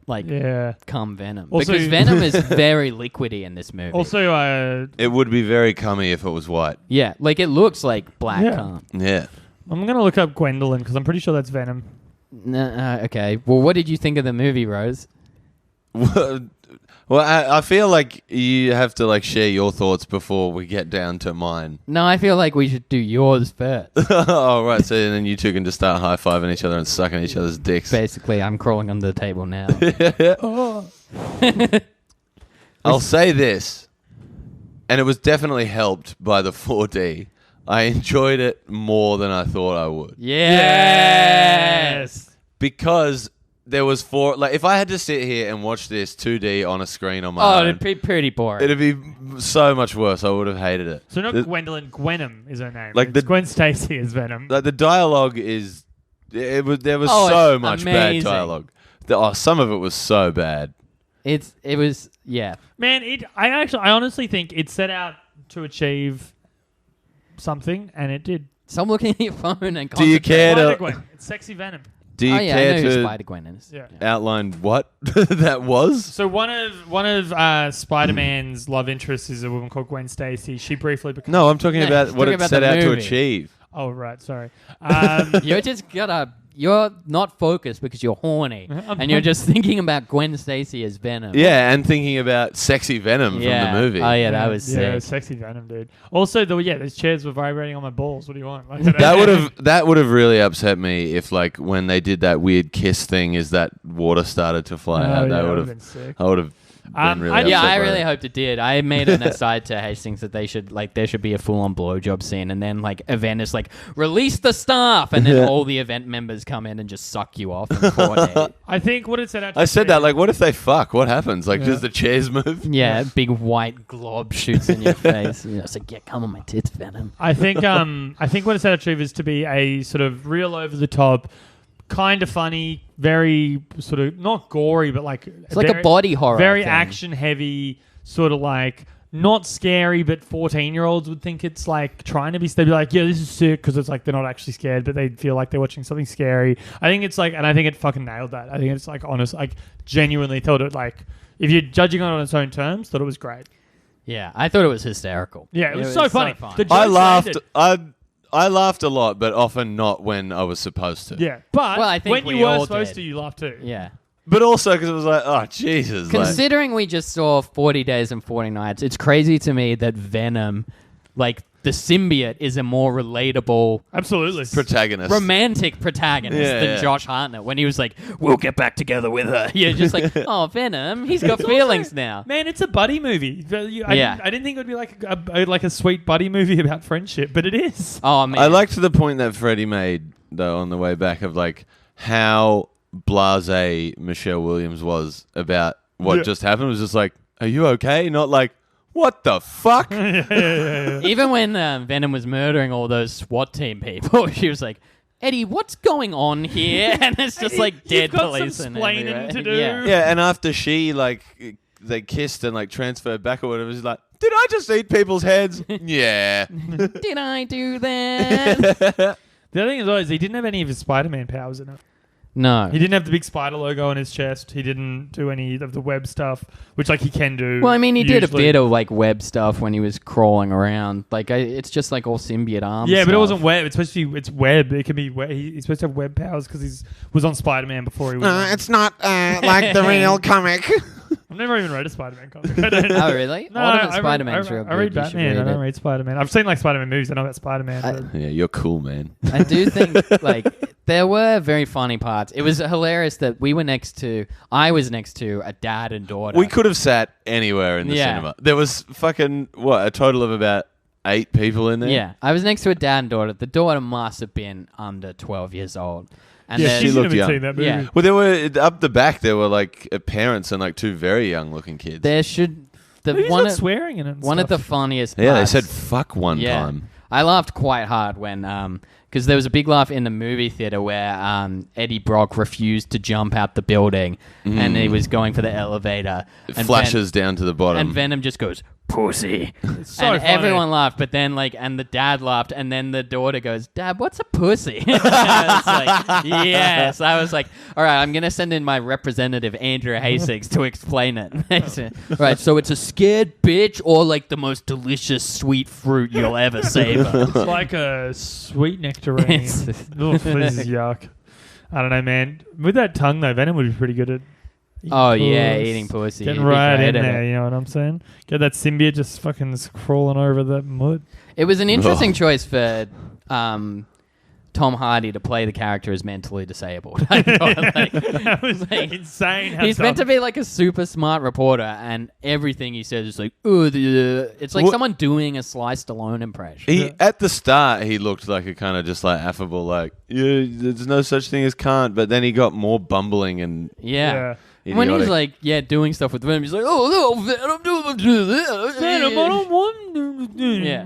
cum Venom. Also- because Venom is very liquidy in this movie. Also, It would be very cummy if it was white. yeah, it looks like black cum. Yeah. I'm gonna look up Gwendolyn because I'm pretty sure that's Venom. Okay. Well, what did you think of the movie, Rose? Well, I feel like you have to share your thoughts before we get down to mine. No, I feel like we should do yours first. Oh, right. So then you two can just start high-fiving each other and sucking each other's dicks. Basically, I'm crawling under the table now. I'll say this, and it was definitely helped by the 4D. I enjoyed it more than I thought I would. Yes! Because there was if I had to sit here and watch this 2D on a screen on my own, it'd be pretty boring. it'd be so much worse. I would have hated it. So not Gwendolyn, Gwenum is her name. Like It's Gwen Stacy is Venom. The dialogue is... There was so much amazing. bad dialogue. Some of it was so bad. It was, yeah. Man, I honestly think it set out to achieve something, and it did. Stop looking at your phone and Do you care to... Spider-Gwen. It's sexy Venom. Do you I know care who to Spider-Gwen is. Yeah. outline what that was? So one of Spider-Man's love interests is a woman called Gwen Stacy. She briefly becomes... No, I'm talking No, about he's what talking it about set the out to movie. achieve. Oh, right. Sorry. You just gotta you're not focused because you're horny, and you're just thinking about Gwen Stacy as Venom. Yeah, and thinking about sexy Venom from the movie. Oh yeah, that was sick. Yeah, sexy Venom, dude. Also, those chairs were vibrating on my balls. What do you want? Like, That would have really upset me if, like, when they did that weird kiss thing, is that water started to fly out. That would have been sick. I would have been really upset. Yeah, I by really it. hoped it did. I made an aside to Hastings that there should be a full-on blowjob scene, and then like event is like release the staff, and then all the event members come in and just suck you off and coordinate. I think what it said. I said that, like, what if they fuck? What happens? Like, does the chairs move? Yeah, big white glob shoots in your face. It's like, yeah, come on my tits, Venom. I think what it set out is to be a sort of real over the top, kind of funny, very sort of not gory, but like it's like a body horror, very thing. action heavy, sort of like not scary, but 14-year-olds would think it's like trying to be. They'd be like, yeah, this is sick because it's like they're not actually scared, but they feel like they're watching something scary. I think it's like, and I think it fucking nailed that. I think it's like honest, like genuinely thought it like if you're judging it on its own terms, thought it was great. Yeah, I thought it was hysterical. Yeah, it was so funny. The I jokes laughed. landed. I laughed a lot, but often not when I was supposed to. Yeah, but Well, I think when we you were all supposed did. to, you laughed too. Yeah. But also because it was like, oh, Jesus. Considering we just saw 40 Days and 40 Nights, it's crazy to me that Venom, like the symbiote, is a more relatable, Absolutely. protagonist. romantic protagonist than Yeah. Josh Hartnett when he was like, we'll get back together with her. You're just like, oh, Venom, he's got feelings now. Man, it's a buddy movie. I didn't think it would be like a sweet buddy movie about friendship, but it is. Oh, man. I liked the point that Freddie made, though, on the way back of like how blasé Michelle Williams was about what just happened. It was just like, are you okay? Not like, what the fuck? Even when Venom was murdering all those SWAT team people, she was like, Eddie, what's going on here? And it's just like dead You've got police some and splaining everywhere. to do. Yeah. Yeah, and after she, like, they kissed and, like, transferred back or whatever, she's like, did I just eat people's heads? Yeah. Did I do that? The other thing is he didn't have any of his Spider-Man powers in it. No. He didn't have the big spider logo on his chest. He didn't do any of the web stuff, which like he can do. Well, I mean, he did a usually. bit of like web stuff when he was crawling around. Like, it's just like all symbiote arms. Yeah, but it stuff. wasn't web. It's supposed to be. It's web. It can be. He's supposed to have web powers because he was on Spider-Man before he was. It's not like the real comic. I've never even read a Spider-Man comic. I don't- Oh, really? No, Ultimate I read- Spider-Man's I real read, I read good. You should Batman. I read don't it. read Spider-Man. I've seen like Spider-Man movies. I know about Spider-Man. but Yeah, you're cool, man. I do think like there were very funny parts. It was hilarious that I was next to a dad and daughter. We could have sat anywhere in the cinema. There was fucking, a total of about 8 people in there? Yeah, I was next to a dad and daughter. The daughter must have been under 12 years old. And yeah, then, she looked should have young. seen that movie. Yeah. Well, there were, up the back, there were, like, parents and, like, 2 very young-looking kids. there should Maybe one not of, swearing in it. And one of the stuff. funniest. Yeah, they parts- said fuck one Yeah. time. I laughed quite hard when because there was a big laugh in the movie theater where Eddie Brock refused to jump out the building and he was going for the elevator. It and flashes down to the bottom. And Venom just goes, pussy. so and funny. everyone laughed, but then and the dad laughed, and then the daughter goes, Dad, what's a pussy? I was like, yes. I was like, all right, I'm going to send in my representative, Andrew Hastings, to explain it. Right, so it's a scared bitch or like the most delicious sweet fruit you'll ever savor. It's like a sweet nectarine. It's- Oh, this is yuck. I don't know, man. With that tongue, though, Venom would be pretty good at eating Oh, yeah, puss. eating pussy. Getting He'd be right great in at there, it. you know what I'm saying? Get that symbiote just fucking crawling over that mud. It was an interesting choice for Tom Hardy to play the character as mentally disabled. I thought, like, That was insane. How he's meant to dumb- be like a super smart reporter, and everything he says is like, it's like What- someone doing a Sly Stallone impression. He At the start, he looked like a kind of just like affable, like, yeah, there's no such thing as can't. But then he got more bumbling and Yeah. When he's idiotic. like, doing stuff with Venom, he's like, oh, no, Venom, do this. Venom, I don't want Yeah.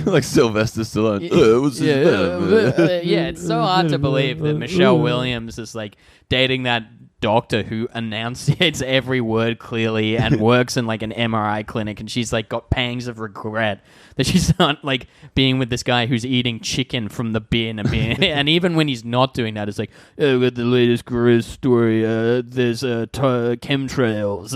like Sylvester Stallone. It was Yeah, just Venom. yeah, it's so hard to believe that Michelle Williams is like dating that doctor who enunciates every word clearly and works in like an MRI clinic, and she's like got pangs of regret that she's not like being with this guy who's eating chicken from the bin and even when he's not doing that, it's like, oh, we got the latest Grizz story. There's chemtrails.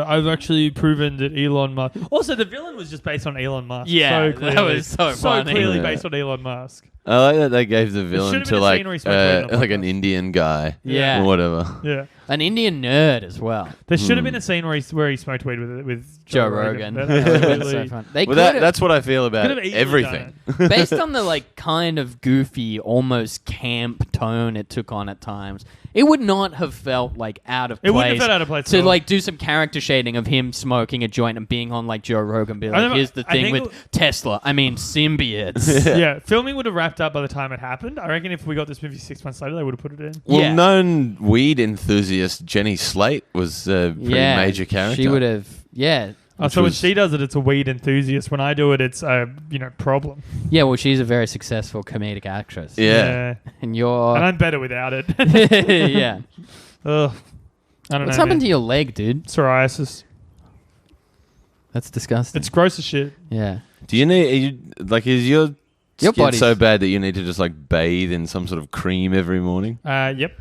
I've actually proven that Elon Musk. Also, the villain was just based on Elon Musk. Yeah, so clearly. that was so funny. clearly Yeah. based on Elon Musk. I like that they gave the should've villain been to a like scene where he smoked weed on the like an podcast. Indian guy, Yeah. or whatever. Yeah. An Indian nerd as well. There should have been a scene where he smoked weed with Joe Rogan. That That would've been really- so fun. They Well, could've- that's what I feel about could've easily everything. done based on the like kind of goofy, almost camp tone it took on at times, it would not have felt like out of place. It wouldn't have felt out of place to at all. like do some character shading of him smoking a joint and being on like Joe Rogan, be I like, don't know, here's the I thing think with Tesla. I mean symbiotes. Yeah, filming would have wrapped up by the time it happened. I reckon if we got this movie 6 months later, they would have put it in. Well, Yeah. known weed enthusiast Jenny Slate was a pretty major character. She would have. Yeah. So when was- she does it, it's a weed enthusiast. When I do it, it's a problem. Yeah. Well, she's a very successful comedic actress. Yeah. And you're. And I'm better without it. yeah. Ugh. I don't What's know. happened to man. your leg, dude? Psoriasis? That's disgusting. It's gross as shit. yeah. Do you need is your Your skin body's- so bad that you need to just like bathe in some sort of cream every morning? Yep.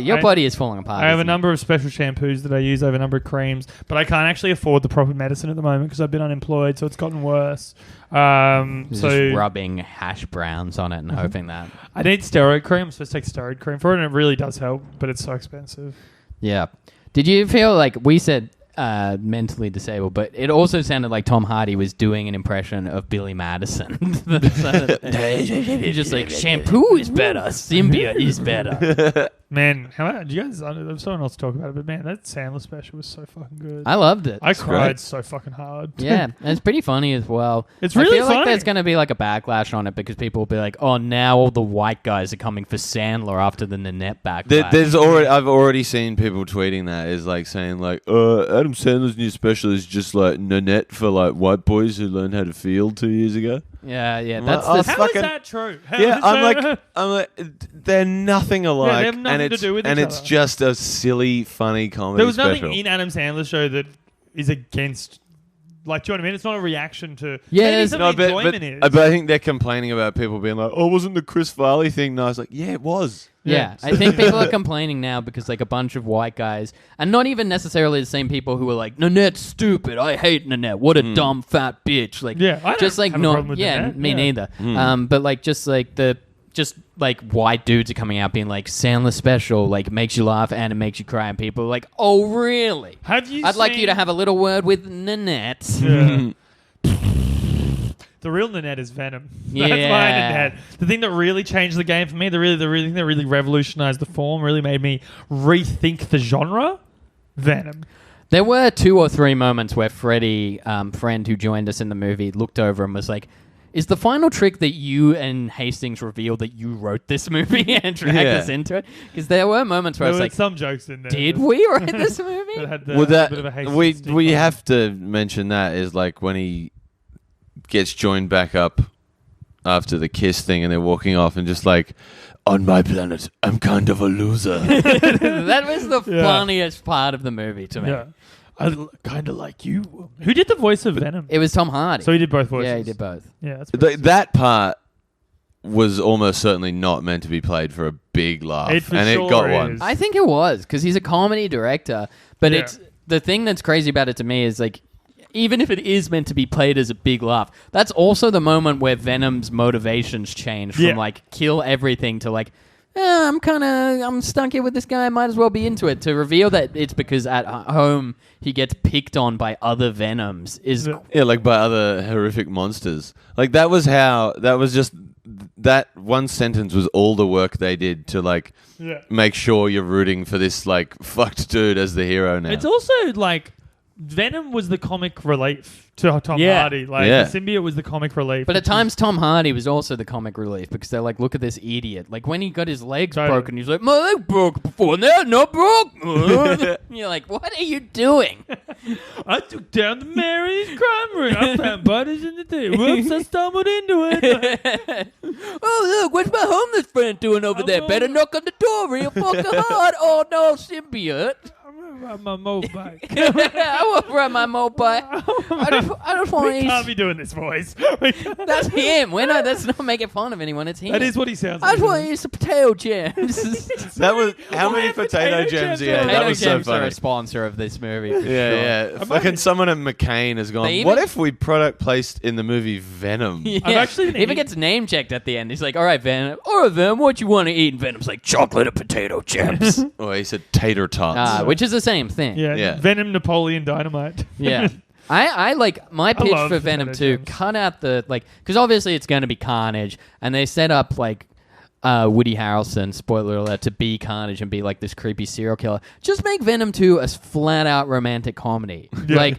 Your body is falling apart. I have a isn't it? number of special shampoos that I use. I have a number of creams, but I can't actually afford the proper medicine at the moment because I've been unemployed, so it's gotten worse. Just So rubbing hash browns on it and hoping that. I need steroid cream. I'm supposed to take steroid cream for it, and it really does help, but it's so expensive. Yeah. Did you feel like we said mentally disabled, but it also sounded like Tom Hardy was doing an impression of Billy Madison. He's just like, shampoo is better, Symbiote is better. Man, do you guys? There's someone else to talk about it, but man, that Sandler special was so fucking good. I loved it. I cried great. so fucking hard. Yeah, and it's pretty funny as well. It's really I feel like funny. there's going to be like a backlash on it because people will be like, "Oh, now all the white guys are coming for Sandler after the Nanette backlash." I've already seen people tweeting that is like saying like, Adam Sandler's new special is just like Nanette for like white boys who learned how to feel 2 years ago. Yeah, I'm that's like, the oh, How is fucking- that true? How Yeah, is I'm that- like, they're nothing alike, they have nothing and to it's do with and each it's other. just a silly, funny comedy there was special. nothing in Adam Sandler's show that is against. Like, do you know what I mean? It's not a reaction to. Yeah, maybe there's- some No, of the enjoyment is. but I think they're complaining about people being like, "Oh, wasn't the Chris Farley thing nice?" Like, yeah, it was. Yeah, I think people are complaining now because like a bunch of white guys, and not even necessarily the same people who are like, Nanette's stupid. I hate Nanette. What a dumb fat bitch. Like, Yeah, I don't just like have a not. problem with Yeah, Nanette, me yeah. neither. But like just like white dudes are coming out being like Sandler special, like makes you laugh and it makes you cry, and people are like, oh really? Have you? I'd like you seen- to have a little word with Nanette. Yeah. The real Nanette is Venom. That's my Yeah. Nanette. The thing that really changed the game for me, the thing that really revolutionized the form, really made me rethink the genre. Venom. There were 2 or 3 moments where Freddie, friend who joined us in the movie, looked over and was like, is the final trick that you and Hastings revealed that you wrote this movie and dragged Yeah. us into it? Because there were moments where There I were was like, some jokes in there. did that- we write this movie? that had the, Well, a bit of a Hastings we stigma. have to mention that is like when he gets joined back up after the kiss thing, and they're walking off, and just like, on my planet, I'm kind of a loser. That was the Yeah. funniest part of the was to me. Yeah. I kind of like you. Who did the voice of Venom? It was Tom Hardy. So he did both voices. Yeah, he did both. Yeah, that's pretty That part was almost certainly not meant to be played for a big laugh, It for and sure it got is. one. I think it was because he's a comedy director. But Yeah. it's the thing that's crazy about it to me is like, even if it is meant to be played as a big laugh, that's also the moment where Venom's motivations change from Yeah. like kill everything to like, I'm stuck here with this guy. I might as well be into it. To reveal that it's because at home he gets picked on by other Venoms is Yeah. Yeah, like by other horrific monsters. Like that was just that one sentence was all the work they did to like Yeah. make sure you're rooting for this like fucked dude as the hero now. It's also like Venom was the comic relief to Tom Yeah. Hardy. Like Yeah. the symbiote was the comic relief. But at which is- times, Tom Hardy was also the comic relief because they're like, look at this idiot. Like, when he got his legs Totally. broken, he's like, my leg broke before, now it's not broke. You're like, what are you doing? I took down the Mary's crime ring. I found bodies in the day. Whoops, I stumbled into it. Oh, look, what's my homeless friend doing over there? Better knock on the door real fucking hard. Oh, no, symbiote. My motorbike. I want to ride my motorbike. I just want to We can't eat. be doing this voice. That's him. That's not making fun of anyone. It's him. That is what he sounds I like. just want to eat some potato chips. That was how many potato potato gems? gems Yeah, are that Potato was so gems are funny. a sponsor of this movie. For Yeah, sure. yeah. Fucking someone at McCain has gone. They even- What if we product placed in the movie Venom? Yeah. I've actually been He even eating- gets name checked at the end. He's like, "All right, Venom. All right, Venom. What you want to eat?" And Venom's like, "Chocolate and potato chips," Or he said tater tots. which is the same thing. Yeah. Yeah. Venom, Napoleon Dynamite. Yeah. I like my pitch love for Venom potato 2. gems. Cut out the because obviously it's going to be Carnage, and they set up Woody Harrelson, spoiler alert, to be Carnage and be like this creepy serial killer. Just make Venom 2 a flat out romantic comedy. Yeah. Like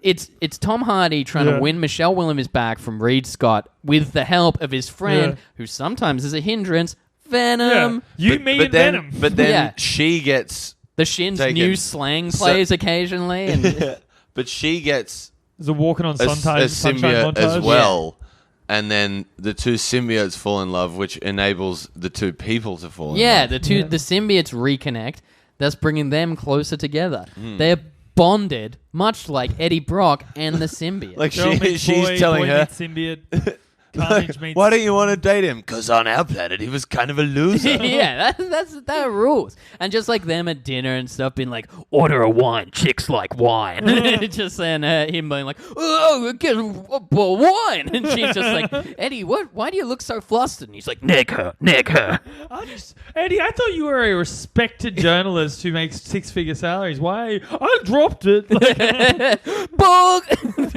it's Tom Hardy trying to Yeah. win Michelle Williams back from Reed Scott with the help of his friend, Yeah. who sometimes is a hindrance, Yeah. Venom. You, me, and then, Venom. But then Yeah. she gets. The Shins Take new it. slang So- plays occasionally, and But she gets There's a walking on a sunshine symbiote montage. as well. And then the two symbiotes fall in love, which enables the two people to fall in yeah, love. the symbiotes reconnect, thus bringing them closer together. They're bonded, much like Eddie Brock and the symbiote. Like Girl meets she's boy, telling boy her, meets symbiote. Carnage meets... why don't you want to date him? Because on our planet he was kind of a loser. yeah, that rules. And just like them at dinner and stuff, being like, "Order a wine, chicks like wine." Just saying him being like, "Oh, get a wine," and she's just like, "Eddie, what? Why do you look so flustered?" And he's like, "Nick her." Eddie, I thought you were a respected journalist who makes six-figure salaries. Why? I dropped it. Bug.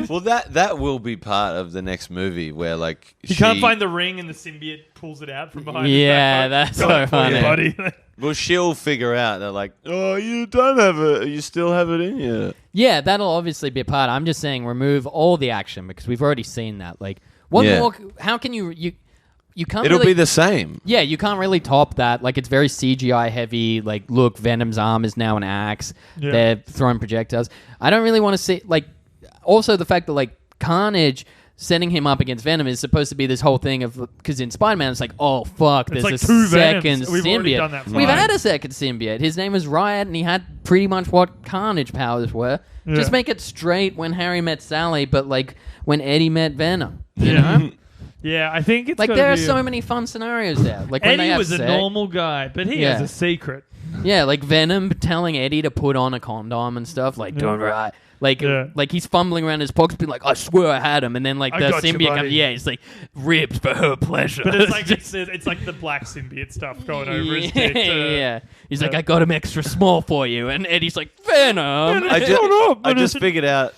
Well, that will be part of the next movie where like You can't find the ring and the symbiote pulls it out from behind his Yeah, back. that's so funny. Buddy. Well, she'll figure out. They're like, oh, you don't have it. You still have it in you. Yeah, that'll obviously be a part. I'm just saying remove all the action because we've already seen that. Like, what Yeah. more? How can you can't It'll really, be the same. Yeah, you can't really top that. Like, it's very CGI heavy. Like, look, Venom's arm is now an axe. Yeah. They're throwing projectiles. I don't really want to see, like, also the fact that, like, Carnage setting him up against Venom is supposed to be this whole thing of, because in Spider-Man, it's like, oh, fuck, there's like a two second Venoms. We've already symbiote. done that We've fine. had a second symbiote. His name was Riot, and he had pretty much what Carnage powers were. Yeah. Just make it straight when Harry met Sally, but, like, when Eddie met Venom. You know? Yeah, I think it's Like, gotta there are be so many fun scenarios there. Like, when they Eddie have was a sex. normal guy, but he Yeah. has a secret. Yeah, like Venom telling Eddie to put on a condom and stuff. Like, don't right. Like, Yeah. like he's fumbling around his pockets, being like, "I swear I had him," and then like I the got you, symbiote buddy. comes. Yeah, he's like, "Ribs for her pleasure." But it's like it's like the black symbiote stuff going over his dick. yeah. He's like, yeah. "I got him extra small for you," and Eddie's like, "Venom." I just figured out.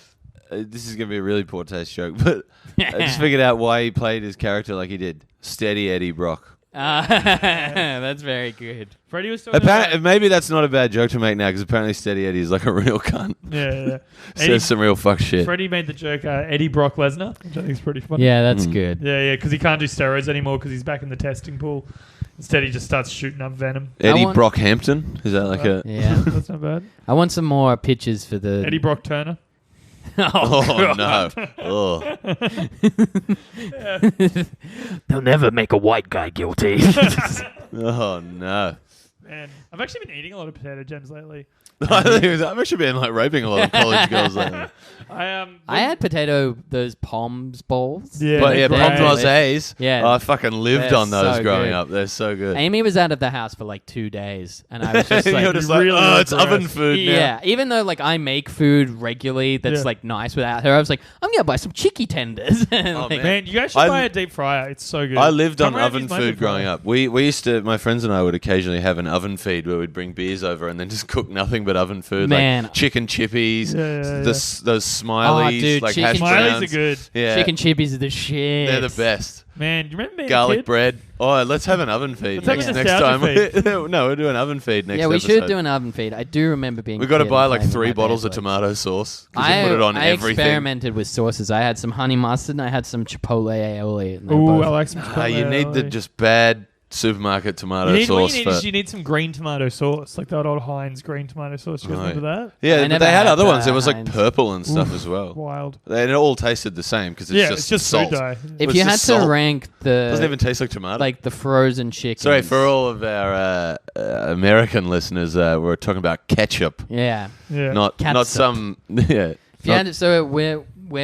This is gonna be a really poor taste joke, but I just figured out why he played his character like he did. Steady Eddie Brock. That's very good. Freddie was talking Apparently, about... maybe that's not a bad joke to make now because apparently Steady Eddie is like a real cunt. Yeah. Says some real fuck shit. Freddie made the joke Eddie Brock Lesnar, which I think is pretty funny. Yeah, that's good. Yeah, because he can't do steroids anymore because he's back in the testing pool. Instead, he just starts shooting up Venom. Eddie want- Brockhampton? Is that like a... Yeah. That's not bad. I want some more pictures for the Eddie Brock Turner. Oh, no. Oh. They'll never make a white guy guilty. Oh, no. Man, I've actually been eating a lot of potato gems lately. I've actually been like raping a lot of college girls lately. I had those Poms balls. Yeah, But yeah, they're Pommes great. Rosés. Yeah. Oh, I fucking lived They're on those so growing good. up. They're so good. Amy was out of the house for like 2 days, and I was just like, You're just like, really oh, it's gross. oven food now. yeah. Even though like I make food regularly, that's Yeah. like nice without her, I was like, I'm gonna buy some chicky tenders. And, Oh, like, man. Man, you guys should I- buy a deep fryer. It's so good. I lived on Come around, oven use my food deep fryer. growing up. We used to, my friends and I would occasionally have an oven feed where we'd bring beers over and then just cook nothing but oven food. Man. Like chicken chippies, Yeah. those smileys, dude, like chicken hash Smileys browns. are good. Yeah. Chicken chippies are the shit. They're the best. Man, do you remember being a Garlic kid? bread. Oh, let's have an oven feed Let's have a next time. nostalgia No, we'll do an oven feed next Yeah, we episode. should do an oven feed. I do remember being. We've got to a kid buy and like playing with 3 my bottles of Beyblades. tomato sauce. 'Cause you put it on I everything. experimented with sauces. I had some honey mustard and I had some chipotle aioli. And Ooh, both- I like some You need the Chipotle. just bad supermarket tomato What sauce. you need some green tomato sauce, like that old Heinz green tomato sauce. You guys remember that? Yeah, I but never they had had other ones. the It was like Heinz. purple and stuff as well. Wild. They all tasted the same because It's just salt. food dye. If It's you had just to salt. rank Doesn't even the taste like tomato. like the frozen chicken. Sorry for all of our American listeners. We're talking about ketchup, Yeah. Yeah. not Catsup. some. Yeah. If you had to, so where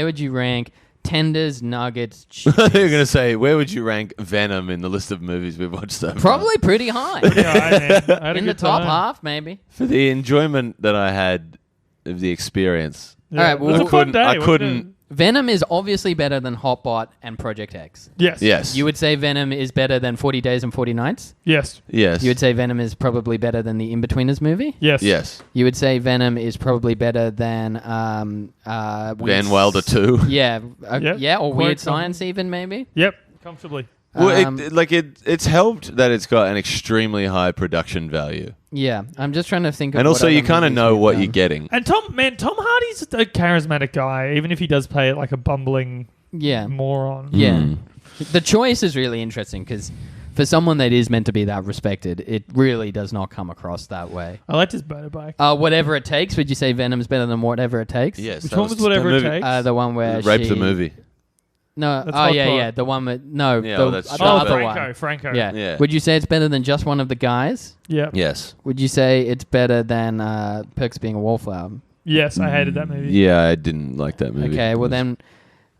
would you rank tenders, nuggets, You're chicken? going to say, where would you rank Venom in the list of movies we've watched so far? Probably pretty high. Yeah, I had a In the good top time. half, maybe. For the enjoyment that I had of the experience. Yeah. All right, well, it was a fun day. I wasn't couldn't. it? Venom is obviously better than Hotbot and Project X. Yes. Yes. You would say Venom is better than 40 Days and 40 Nights? Yes. Yes. You would say Venom is probably better than the In-Betweeners movie? Yes. Yes. You would say Venom is probably better than Van Wilder 2. Yeah, Yep. yeah, or Quite Weird some- Science even maybe. Yep. Comfortably. Well, Um, it's helped that it's got an extremely high production value. Yeah, I'm just trying to think of And what also, other you kind of movies know we've what done. you're getting. And Tom Hardy's a charismatic guy, even if he does play it like a bumbling Yeah, moron. yeah. Mm. The choice is really interesting because for someone that is meant to be that respected, it really does not come across that way. I liked his motorbike. Whatever It Takes, would you say Venom's better than Whatever It Takes? Yes. Which that one was Whatever the It movie- Takes? The one where Rape she... the movie. No, That's oh yeah, Hotbot. yeah, the one with... No, Yeah, the, well, that's the Shoulda. other one. Franco. Yeah. Yeah. Would you say it's better than Just One of the Guys? Yeah. Yes. Would you say it's better than Perks Being a Wallflower? Yes, I hated that movie. Yeah, I didn't like that movie. Okay, well then...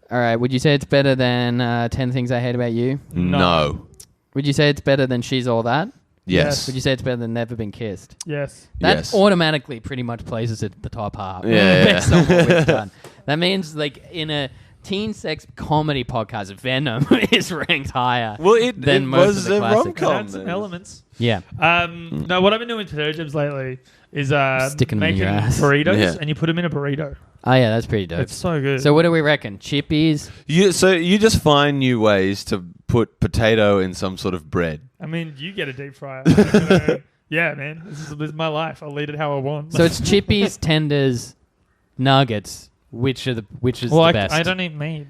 All right, would you say it's better than 10 Things I Hate About You? No. Would you say it's better than She's All That? Yes. Would you say it's better than Never Been Kissed? Yes. That Yes. automatically pretty much places it at the top half. Yeah, Based on what we've done. That means, like, in a teen sex comedy podcast, Venom is ranked higher Well, it than most was of the a classics. rom-com. Had some elements. Yeah. No, what I've been doing with potato chips lately is Sticking them in making your ass. burritos, Yeah. and you put them in a burrito. Oh, yeah, that's pretty dope. It's so good. So what do we reckon? Chippies? So you just find new ways to put potato in some sort of bread. I mean, you get a deep fryer. Yeah, man. This is my life. I'll eat it how I want. So it's chippies, tenders, nuggets. Which is well, the best? I don't eat meat.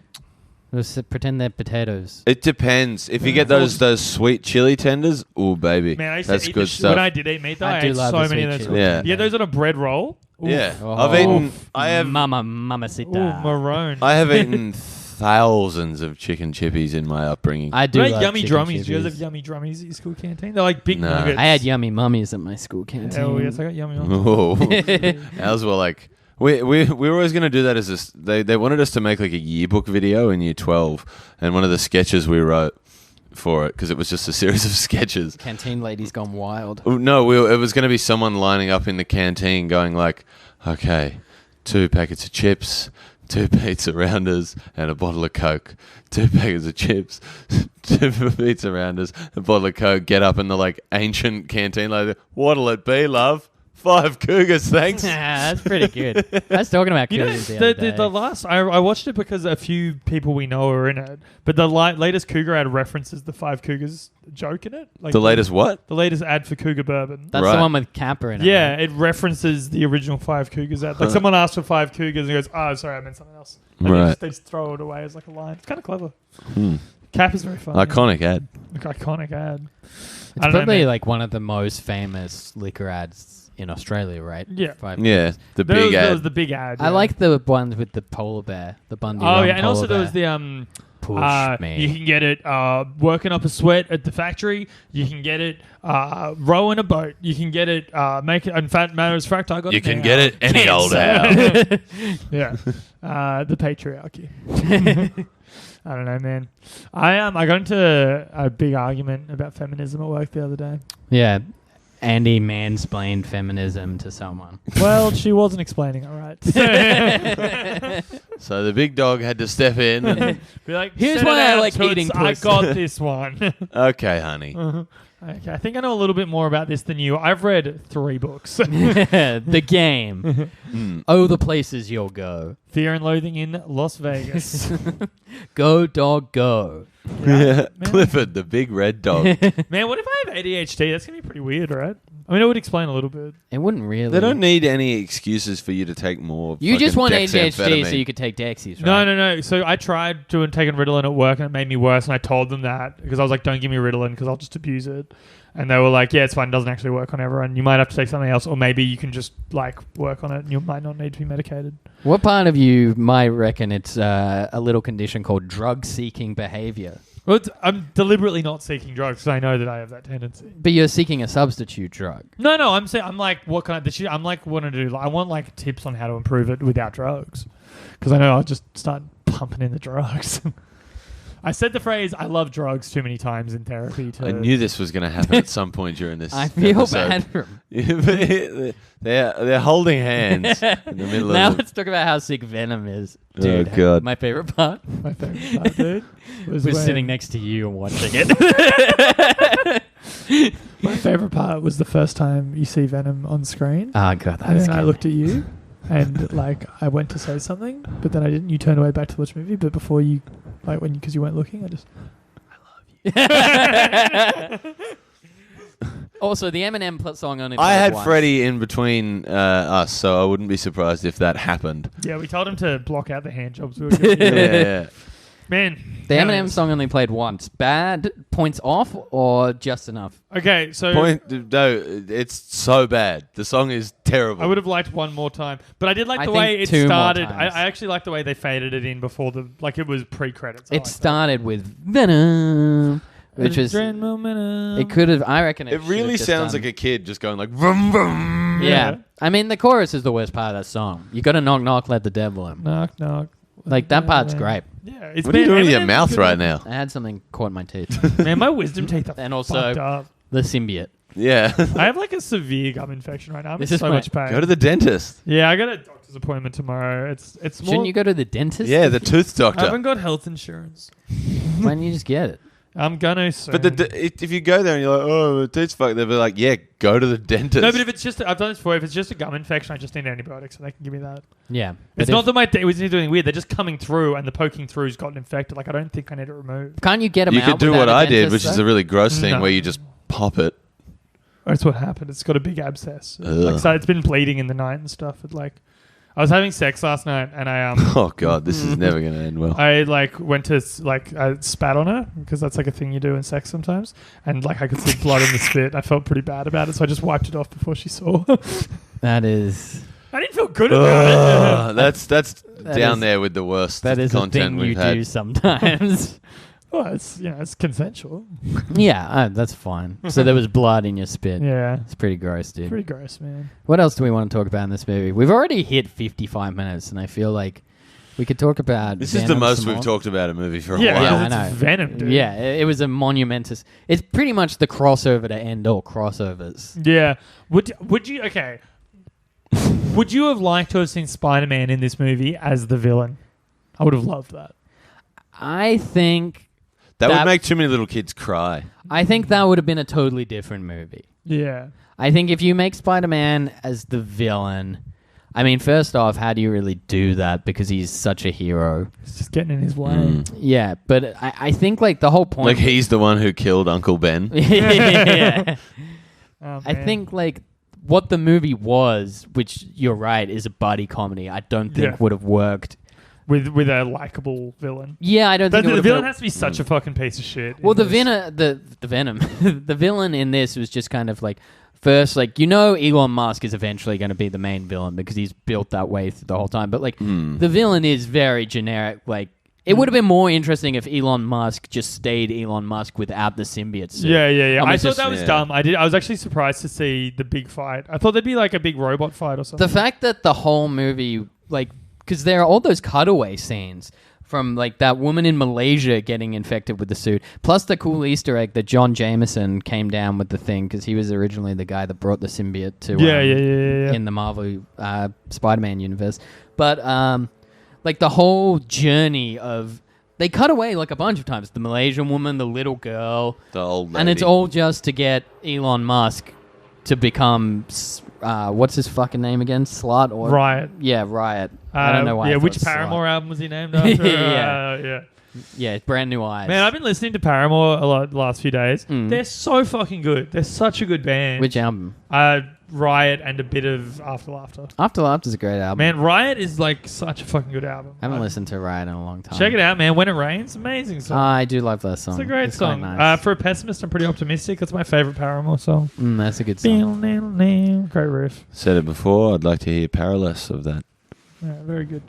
Let's pretend they're potatoes. It depends. If you get those sweet chili tenders, ooh baby, Man, I used that's to eat good when stuff. I did eat meat, though, I I do ate love so the many of sweet those. chili. Yeah. Yeah, those on a bread roll. Oof. Yeah, Oh. I've eaten. Oof. I have. Mamacita. Ooh, maroon. I have eaten thousands of chicken chippies in my upbringing. I do You know love yummy chicken drummies. Do you guys chippies. have yummy drummies at your school canteen? They're like big No. nuggets. I had yummy mummies at my school canteen. Hell yes, I got yummy ones. Oh, ours were like we were always going to do that as this. They wanted us to make like a yearbook video in year 12, and one of the sketches we wrote for it because it was just a series of sketches. Canteen ladies gone wild. Oh, no, it was going to be someone lining up in the canteen going like, okay, 2 packets of chips, 2 pizza rounders, and a bottle of Coke. 2 packets of chips, 2 pizza rounders, a bottle of Coke. Get up in the like ancient canteen like, what'll it be, love? 5 cougars, thanks. That's pretty good. I was talking about You know, cougars the other day. the last I watched it because a few people we know are in it, but the latest Cougar ad references the 5 cougars joke in it. Like The latest what? the latest ad for Cougar Bourbon. That's Right. the one with Kappa in it. Yeah, right? it references the original 5 Cougars ad. Like someone asked for 5 Cougars and goes, "Oh, sorry, I meant something else." Like Right. they just throw it away as like a line. It's kind of clever. Hmm. Cap is very fun. Iconic ad. Iconic ad. It's I don't know, probably man. like one of the most famous liquor ads in Australia, right? Yeah. Yeah, the There big was, there was ad. the big ad. I yeah. like the ones with the polar bear, the Bundy Oh rum yeah, and also polar there was bear. the Push me. You can get it working up a sweat at the factory. You can get it rowing a boat. You can get it make it. In fact, matters of fact, I got You it can now. get it any Cancer. old how. Yeah, the patriarchy. I don't know, man. I got into a big argument about feminism at work the other day. Yeah. Andy mansplained feminism to someone. Well, she wasn't explaining it right. So the big dog had to step in. And, Be like, Here's "Set why it I out, like Toots. eating I pussy." got this one. okay, honey. Okay, I think I know a little bit more about this than you. I've read 3 books. The game. Oh, the places you'll go. Fear and Loathing in Las Vegas. Go, dog, go. Yeah. Clifford, the big red dog. Man, what if I have ADHD? That's going to be pretty weird, right? I mean, it would explain a little bit. It wouldn't really. They don't need any excuses for you to take more. You just want ADHD dexamphetamine. so you could take Dexies, right? No. So I tried taking Ritalin at work and it made me worse. And I told them that because I was like, don't give me Ritalin because I'll just abuse it. And they were like, yeah, it's fine. It doesn't actually work on everyone. You might have to take something else, or maybe you can just like work on it and you might not need to be medicated. What part of you might reckon it's a little condition called drug-seeking behavior? Well, I'm deliberately not seeking drugs because I know that I have that tendency. But you're seeking a substitute drug. No, I'm saying I'm like, what can I? I'm like, wanting to do. I want like tips on how to improve it without drugs, because I know I'll just start pumping in the drugs. I said the phrase "I love drugs" too many times in therapy. I knew this was going to happen at some point during this. I feel episode. bad for him. They're holding hands in the middle Now of. let's talk about how sick Venom is. Oh, Dude, God. my favorite part My favorite part, dude, was was when- sitting next to you and watching it. My favorite part was the first time you see Venom on screen, Oh, God, and that's then I good. looked at you, and like I went to say something, but then I didn't. You turned away back to watch the movie, but before you, like because you weren't looking, I just. Also, the Eminem song only I played had once. Freddie in between us, so I wouldn't be surprised if that happened. Yeah, we told him to block out the hand jobs. We were giving you. Yeah. Man, The how Eminem is- song only played once. Bad, points off, or just enough? Okay, so No, it's so bad. The song is terrible. I would have liked one more time, but I did like I the think way it 2 more started. times. I actually liked the way they faded it in before it was pre-credits. I It liked that. started with Venom, which was... Adrenaline momentum. It could have... I reckon It really sounds like a kid just going like vroom vroom. Yeah. I mean, the chorus is the worst part of that song. You got to knock, knock, let the devil in. knock knock. Like, that part's great. Yeah, it's What are you doing with your Eminem's mouth good. right now? I had something caught in my teeth. Man, my wisdom teeth are And also- fucked up. The symbiote. Yeah. I have like a severe gum infection right now. I'm in This is so my- much pain. Go to the dentist. Yeah, I got a doctor's appointment tomorrow. It's more. Shouldn't you go to the dentist? Yeah, the tooth I doctor. haven't got health insurance. Why don't you just get it? I'm gonna soon. But if you go there and you're like, oh, teeth's fucked, they'll be like, yeah, go to the dentist. no, but if it's just, I've done this before. If it's just a gum infection, I just need antibiotics, and they can give me that. Yeah. It's not that it was doing weird. They're just coming through, and the poking through's gotten infected. Like I don't think I need it removed. Can't you get them you out could do without what a I did, dentist, which is though? a really gross thing No. where you just pop it. That's what happened. It's got a big abscess. Ugh. Like, so it's been bleeding in the night and stuff. I was having sex last night, and I Oh, God, this is never going to end well. I went to I spat on her because that's like a thing you do in sex sometimes, and like I could see blood in the spit. I felt pretty bad about it, so I just wiped it off before she saw. That is... I didn't feel good about it. That's That down is- there with the worst That is a content thing we've you had. do sometimes. Well, it's consensual. Yeah, that's fine. So there was blood in your spit. Yeah, It's pretty gross, dude. pretty gross, man. What else do we want to talk about in this movie? We've already hit 55 minutes, and I feel like we could talk about This is the Venom most some we've more. talked about a movie for a Yeah, while. Yeah, I it's know. Venom, dude. Yeah, it was a monumentous... It's pretty much the crossover to end all crossovers. Yeah. Would you? Okay. Would you have liked to have seen Spider-Man in this movie as the villain? I would have loved that. I think That That- would make too many little kids cry. that would have been a totally different movie. Yeah. I think if you make Spider-Man as the villain... I mean, first off, how do you really do that? Because he's such a hero. It's just getting in his way. Mm. Yeah, but I think like the whole point... Like he's the one who killed Uncle Ben. yeah. Oh, I man. think like what the movie was, which you're right, is a buddy comedy. I don't think Yeah. would have worked. with a likable villain. Yeah, I don't think it The would villain have. has to be such a fucking piece of shit. Well, in this. the Venom, the villain in this was just kind of like first, like Elon Musk is eventually going to be the main villain because he's built that way the whole time. But like the villain is very generic. Like it would have been more interesting if Elon Musk just stayed Elon Musk without the symbiote suit. Yeah. I Almost thought just- that was yeah. dumb. I was actually surprised to see the big fight. I thought there'd be like a big robot fight or something. The fact that the whole movie, like, because there are all those cutaway scenes from like that woman in Malaysia getting infected with the suit, plus the cool Easter egg that John Jameson came down with the thing because he was originally the guy that brought the symbiote to Yeah. in the Marvel Spider-Man universe. But like the whole journey of they cut away like a bunch of times. The Malaysian woman, the little girl, The old lady. and it's all just to get Elon Musk to become what's his fucking name again? Riot. Yeah, Riot. I don't know why. Yeah, I which thought Paramore Slut. album was he named after? Yeah. Yeah. Yeah, brand new eyes. Man, I've been listening to Paramore a lot the last few days. Mm. They're so fucking good. They're such a good band. Which album? Riot and a bit of After Laughter. After Laughter's a great album. Man, Riot is like such a fucking good album. I haven't listened to Riot in a long time. Check it out, man. When It Rains, amazing song. I do love that song. It's a great song. quite nice. For a pessimist, I'm pretty optimistic. That's my favorite Paramore song. That's a good song. Great riff. Said it before. I'd like to hear Paraless of that. Yeah, very good.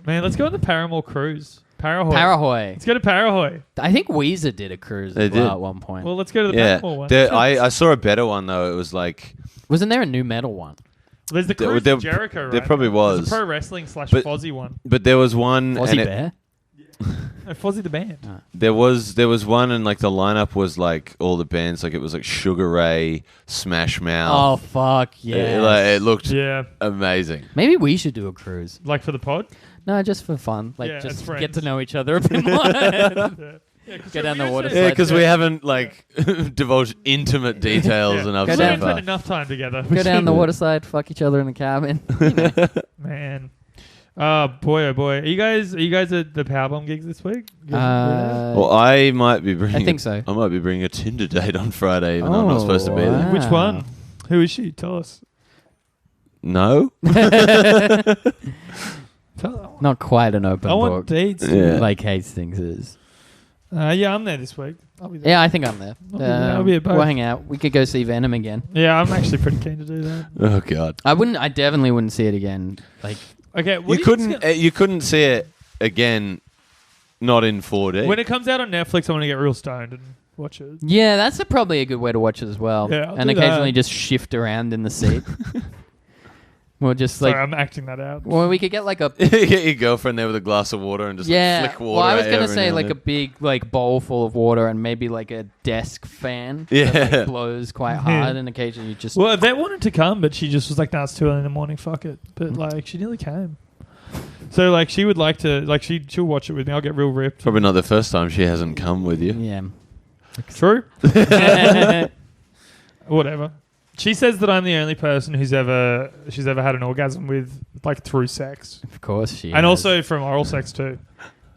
Man, let's go on the Paramore cruise. Parahoy. Parahoy. Let's go to Parahoy. I think Weezer did a cruise They as well did. at one point. Well, let's go to the Yeah, Paramore one. I saw a better one though. It was like Wasn't there a new metal one? There's the cruise there- to Jericho, right? there probably was. There's a pro wrestling / But- Fozzy one. but there was one Fozzie and Bear? No, Fozzy the band. there was one and like the lineup was like all the bands like it was like Sugar Ray, Smash Oh, Mouth. fuck, yeah. It looked Yeah. amazing. Maybe we should do a cruise. Like for the pod? No, just for fun. Like, Yeah, as just friends. get to know each other a bit more. Yeah, 'cause Go down the we water also- slide. Yeah, because we haven't like divulged intimate details Yeah. enough Go We so down- haven't spent far. enough time together. Go down the water slide, fuck each other in the cabin. Man. Oh boy, oh boy. Are you guys at the Powerbomb gigs this week? You guys Well, I might be bringing. I think so. I might be bringing a Tinder date on Friday, even though I'm not supposed to be there. wow. Which one? Who is she? Tell us. No. Not quite an open I book. want dates. Yeah. Like Hastings is. Yeah, I'm there this week. I'll be there. Yeah, I think I'm there. I'll be at both. We'll hang out. We could go see Venom again. Yeah, I'm actually pretty keen to do that. Oh God. I definitely wouldn't see it again. Like, Okay, what You do couldn't. You couldn't see it again. Not in 4D. when it comes out on Netflix, I want to get real stoned and watch it. yeah, that's probably a good way to watch it as well. Yeah, I'll and do occasionally that. just shift around in the seat. We'll just Sorry, like, I'm acting that out. well, we could get like a Get your girlfirriend there with a glass of water and just yeah. like, flick water. Well, I was at gonna every say now like and a big like bowl full of water and maybe like a desk fan. Yeah. that, like, blows quite hard and occasionally you just. Well, Yvette wanted to come, but she just was like, "No, it's too early in the morning. Fuck it." But like, she nearly came. So like, she would like to like she'll watch it with me. I'll get real ripped. Probably not the first time she hasn't come with you. Yeah. True. Whatever. She says that I'm the only person she's ever had an orgasm with, like through sex, Of course she. and has. also from oral sex too.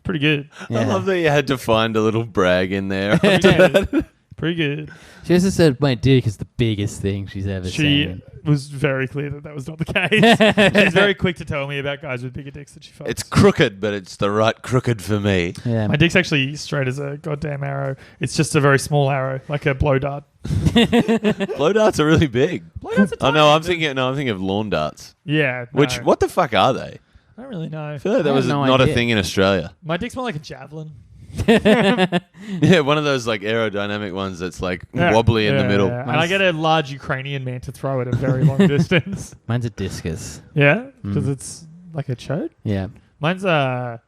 Pretty good. Yeah. I love that you had to find a little brag in there. Pretty good. Pretty good. She also said my dick is the biggest thing she's ever She seen. was very clear that was not the case. She's very quick to tell me about guys with bigger dicks that she fucks. It's crooked, but it's the right crooked for me. Yeah. My dick's actually straight as a goddamn arrow. It's just a very small arrow, like a blow dart. Blow darts are really big. Blow darts are Oh no, tiny. I'm thinking of lawn darts. Yeah. No, Which what the fuck are they? I don't really know. I feel like that I was have no not a idea. thing in Australia. My dick's more like a javelin. Yeah, one of those like aerodynamic ones that's like wobbly in the Yeah, middle. yeah. And I get a large Ukrainian man to throw at a very long distance. Mine's a discus. Yeah? Because it's like a chode? Yeah. Mine's like a...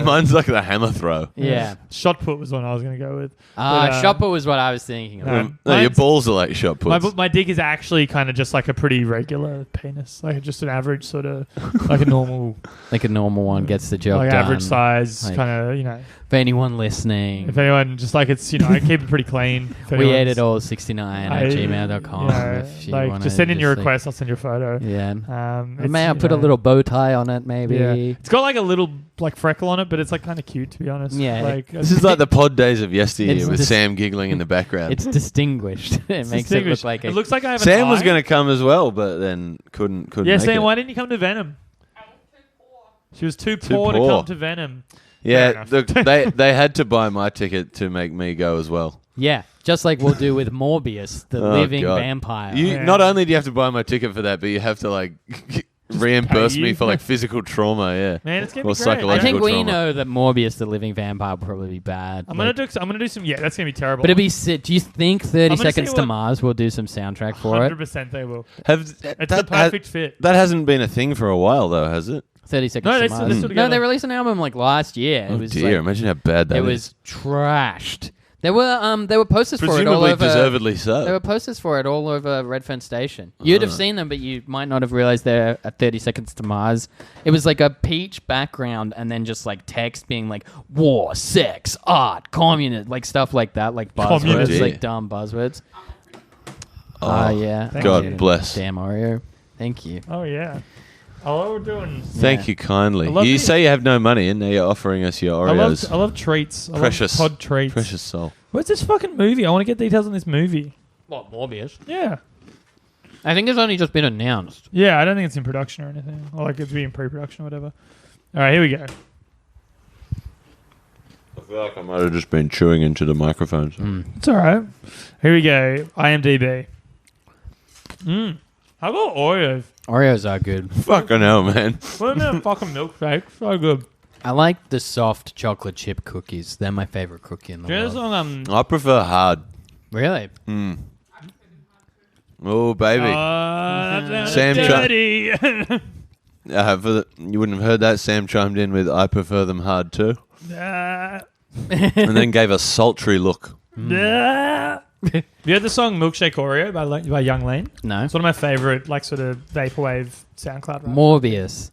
Mine's like the hammer throw. Yeah. Shot put was one I was going to go with. But, Shopper was what I was thinking of. No. No, your Mine's- balls are like shot puts. My dick is actually kind of just like a pretty regular penis. Like just an average sort of... Like a normal... Like a normal one gets the job like done. average size, Like- kind of, you know. For anyone listening, If anyone just like it's, you know, I keep it pretty clean. If we anyone's- ate it all 69 at gmail.com. Yeah, If you like wanna just send in your like- request. I'll send you a photo. Yeah. It's, May I you put a know, little bow tie on it, maybe? Yeah. It's got like a little like freckle on it, but it's like kind of cute to be honest. Yeah, Like This is like the pod days of yesteryear It's with dis- Sam giggling in the background. It's distinguished. It it's makes it look distinguished. like a... It looks like I have Sam an was eye. going to come as well, but then couldn't Yeah, make Sam, it. why didn't you come to Venom? She was too Too poor to poor. come to Venom. Yeah, Fair enough. look, they had to buy my ticket to make me go as well. Yeah, just like we'll do with Morbius, the Oh, living God. vampire. You Yeah. not only do you have to buy my ticket for that, but you have to like reimburse pay me you. for like physical trauma. Yeah, Man, it's gonna Or be great. psychological I think we trauma. know that Morbius, the living vampire, will probably be bad. I'm Like- gonna do some. Yeah, that's gonna be terrible. But it'd be sick. Do you think 30 I'm gonna Seconds see to what- Mars will do some soundtrack for it? 100% they will. Have It's the perfect fit. that hasn't been a thing for a while though, has it? 30 Seconds No, to they're Mars. still No, together. they released an album like last year. Oh It was dear, like, imagine how bad that it is. was trashed. There were posters for it all Presumably over. deservedly so. There were posters for it all over Redfern Station. You'd have seen them, but you might not have realized they're at 30 Seconds to Mars. It was like a peach background and then just like text being like war, sex, art, communist, like stuff like that, like buzzwords, Communist. like dumb buzzwords. Oh, Yeah. Thank God you. bless. Damn Oreo. Thank you. Oh yeah. Oh, we're doing. Thank you kindly. I love You the- say you have no money, and now you're offering us your I Oreos. love treats. I Precious. love pod treats. Precious soul. Where's this fucking movie? I want to get details on this movie. What, Morbius? Yeah. I think it's only just been announced. Yeah, I don't think it's in production or anything. Or like it's being pre-production or whatever. All right, here we go. I feel like I might have just been chewing into the microphones. It's all right. Here we go. IMDb. How about Oreos? Oreos are good. Fucking hell, man. What about fucking milkshake? So good. I like the soft chocolate chip cookies. They're my favorite cookie in the Do you know the world. song? I prefer hard. Really? Oh, baby. Sam dirty. You wouldn't have heard that. Sam chimed in with, I prefer them hard too. Uh, And then gave a sultry look. You heard the song Milkshake Oreo by Young Lean? No. It's one of my favorite, like, sort of vaporwave SoundCloud rap. Morbius.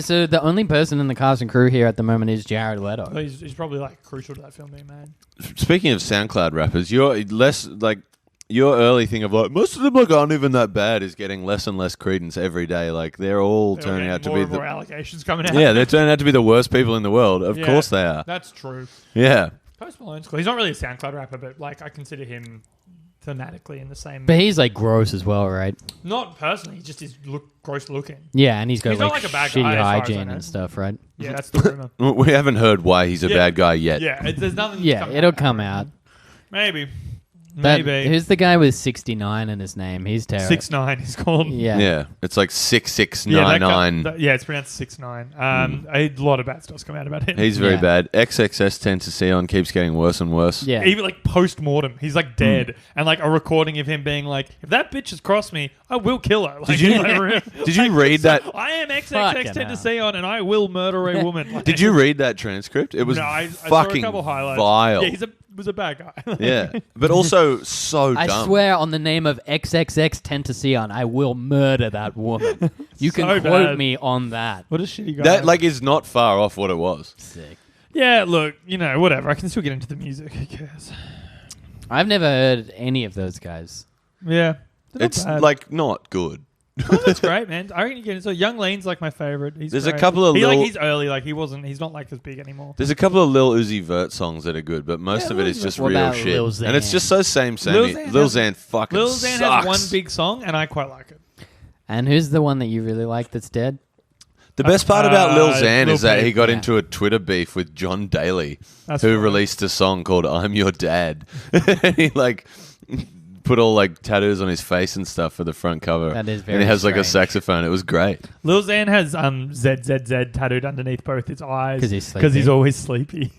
So the only person in the cast and crew here at the moment is Jared Leto. He's probably, like, crucial to that film being made. Speaking of SoundCloud rappers, your early thing of like most of them like aren't even that bad is getting less and less credence every day. Like they're all turning out to be more allegations coming out. yeah, they're turning out to be the worst people in the world. Of Yeah, course they are. That's true. Yeah. Post Malone's cool. He's not really a SoundCloud rapper, but like I consider him thematically in the same. But he's like gross as well, right? Not personally. He just is gross looking. Yeah, and he's got He's not like like a bad shitty guy, as far as I hygiene know. and stuff, right? Yeah, that's the rumor. We haven't heard why he's a Yeah. bad guy yet. Yeah, there's nothing. Yeah, coming it'll out. come out. Maybe. But Maybe. who's the guy with 69 in his name? He's terrible. 6ix9ine. He's called. Yeah. Yeah. It's like Yeah, 6699. yeah, it's pronounced 6ix9ine. A lot of bad stuff's come out about him. He's very Yeah. bad. XXS Tentacion keeps getting worse and worse. Yeah. Even like post mortem, he's like dead, and like a recording of him being like, "If that bitch has crossed me, I will kill her." Like, Did you- like, did you read that? I am Fucking XXX hell. Tentacion, and I will murder a woman. Like, Did you read that transcript? It was No, I saw a fucking couple highlights. vile. Yeah, was a bad guy. Yeah. But also so I dumb. swear on the name of XXX Tentacion, I will murder that woman. You can So quote bad. me on that. What a shitty guy. That like is not far off what it was. Sick. yeah, look, whatever. I can still get into the music. Who cares? I've never heard any of those guys. Yeah, they're not It's bad. like not good. Oh, that's great, man. I reckon you get into Young Lean's like my favorite. He's There's a great. couple of he, little- he's early. Like he's not like as big anymore. There's a couple of Lil Uzi Vert songs that are good, but most Yeah, of it Lil is Uzi just What real about shit. Lil And it's Xan? just so samey. Lil Xan Lil has- Xan fucking Lil Xan sucks. has one big song, and I quite like it. And who's the one that you really like that's dead? The best part about Lil Xan Lil is that Peep, he got yeah. into a Twitter beef with John Daly, That's who funny. released a song called "I'm Your Dad." And he like put all like tattoos on his face and stuff for the front cover. That is And very he has like a strange. saxophone. It was great. Lil Xan has ZZZ tattooed underneath both his eyes 'Cause he's sleepy. always sleepy.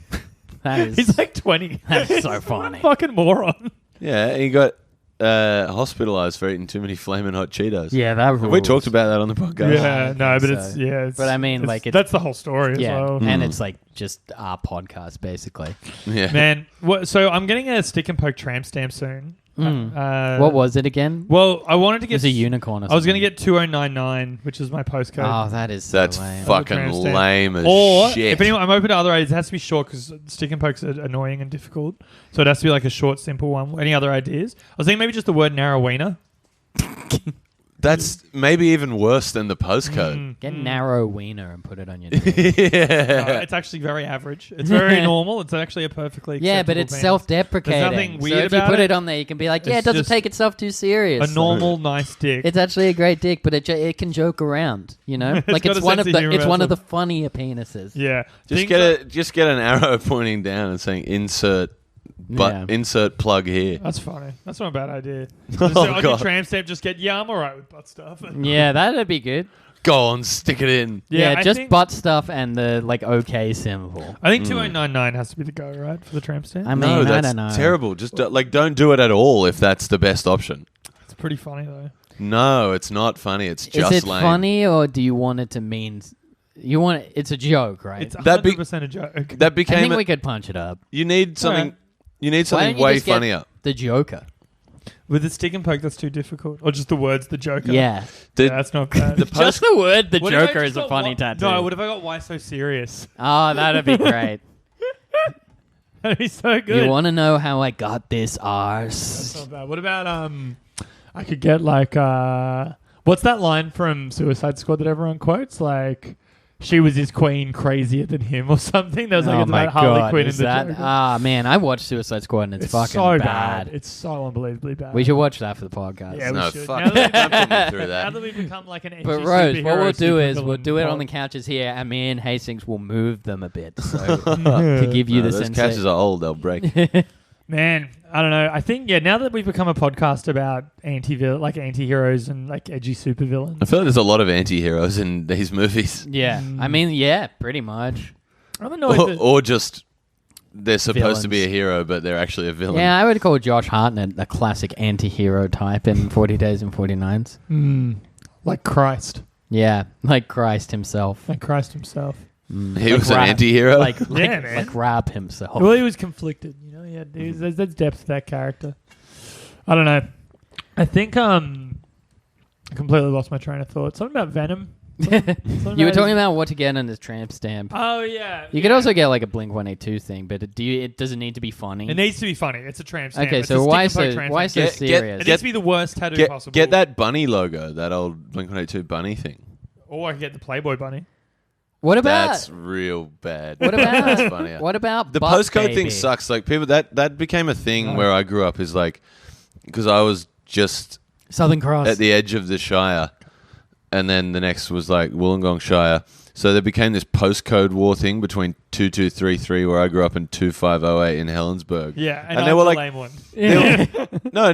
That is He's like 20. That's so What a funny. fucking moron. Yeah, he got hospitalized for eating too many flaming hot Cheetos. Yeah, that Have we talked about that on the podcast? Yeah, no, but so. it's it's. But I mean, like, it's- that's the whole story as Yeah, well. and it's like just our podcast basically. Yeah. Man, so I'm getting a stick and poke tramp stamp soon. What was it again? Well, I wanted to It get was a unicorn. Or I was going to something. get 2099, which is my postcode. Oh, that is so That's lame. fucking tramp stamp. lame as Or shit. if anyone, I'm open to other ideas. It has to be short because stick and pokes are annoying and difficult. So it has to be like a short, simple one. Any other ideas? I was thinking maybe just the word narrow wiener. That's maybe even worse than the postcode. Get narrow wiener and put it on your name. Yeah. It's actually very average. It's very normal. It's actually a perfectly Yeah, but acceptable it's penis. self-deprecating. There's nothing so weird if you about put it. it on there, you can be like, yeah, It's it doesn't just take itself too serious. a normal, nice dick. It's actually a great dick, but it can joke around. You know, like got it's a one of sense of the humor one of about the funnier penises. yeah. Just get an arrow pointing down and saying insert Yeah. insert plug here. That's funny. That's not a bad idea. Oh, On your God. tramp stamp, just get, yeah, I'm alright with butt stuff. Yeah, that'd be good. Go on, stick it in. Yeah, I just think, butt stuff and the like okay symbol. I think 2099 has to be the go, right, for the tramp stamp? I mean, No, I that's don't know. terrible. Just don't do it at all if that's the best option. It's pretty funny, though. No, it's not funny. It's just Is it lame. funny or do you want it to mean? You want it's a joke, right? It's That be- 100% a joke. That I became. think we could punch it up. You need something. Alright. You need Why something don't you way just get funnier. the Joker. With the stick and poke, that's too difficult. Or just the words, the Joker. Yeah, The- Yeah, that's not bad. the just the word the What if I Joker just is a got funny why- tattoo. No, what if I got why so serious? Oh, that'd be great. That'd be so good. You want to know how I got this That's arse? not bad. What about I could get like what What's that line from Suicide Squad that everyone quotes? Like, she was his queen, crazier than him, or something. That was like it's about Harley Quinn in the Joker. Ah, man, I watched Suicide Squad and it's fucking so bad. It's so unbelievably bad. We should watch that for the podcast. Yeah, No, we should. fuck. Now that, Don't put me through now that. that we've become like an edgy But Rose, what we'll do is supervillain we'll do it on the pod. couches here, and me and Hastings will move them a bit so to give you the Those sense. couches are old. They'll break. Man, I don't know. I think now that we've become a podcast about anti-heroes and like edgy supervillains. I feel like there's a lot of anti-heroes in these movies. Yeah, I mean, yeah, pretty much. I don't know. Or just they're supposed Villains. to be a hero, but they're actually a villain. Yeah, I would call Josh Hartnett a classic anti-hero type in 40 Days and 40 Nights. Like Christ. Yeah, like Christ himself. Like Christ himself. He was an anti-hero. Like man. Rab himself. Well, he was conflicted. You know, there's depth to that character. I don't know. I think I completely lost my train of thought. Something about Venom. You were talking about what to get on this tramp stamp. Oh yeah. You could also get like a Blink-182 thing, but it doesn't need to be funny. It needs to be funny. It's a tramp stamp. Okay, It's so a why stick and so poke tramp why stamp. so serious? It needs to be the worst tattoo possible. Get that bunny logo, that old Blink-182 bunny thing. Or I can get the Playboy bunny. What about That's real bad. what about That's funny. what about The butt postcode baby? thing sucks. Like people, that became a thing where I grew up. Is like because I was just Southern Cross. at the edge of the Shire, and then the next was like Wollongong Shire. So there became this postcode war thing between 2233, where I grew up, and 2508 in Helensburgh. Yeah, and they I'm were the like, lame one.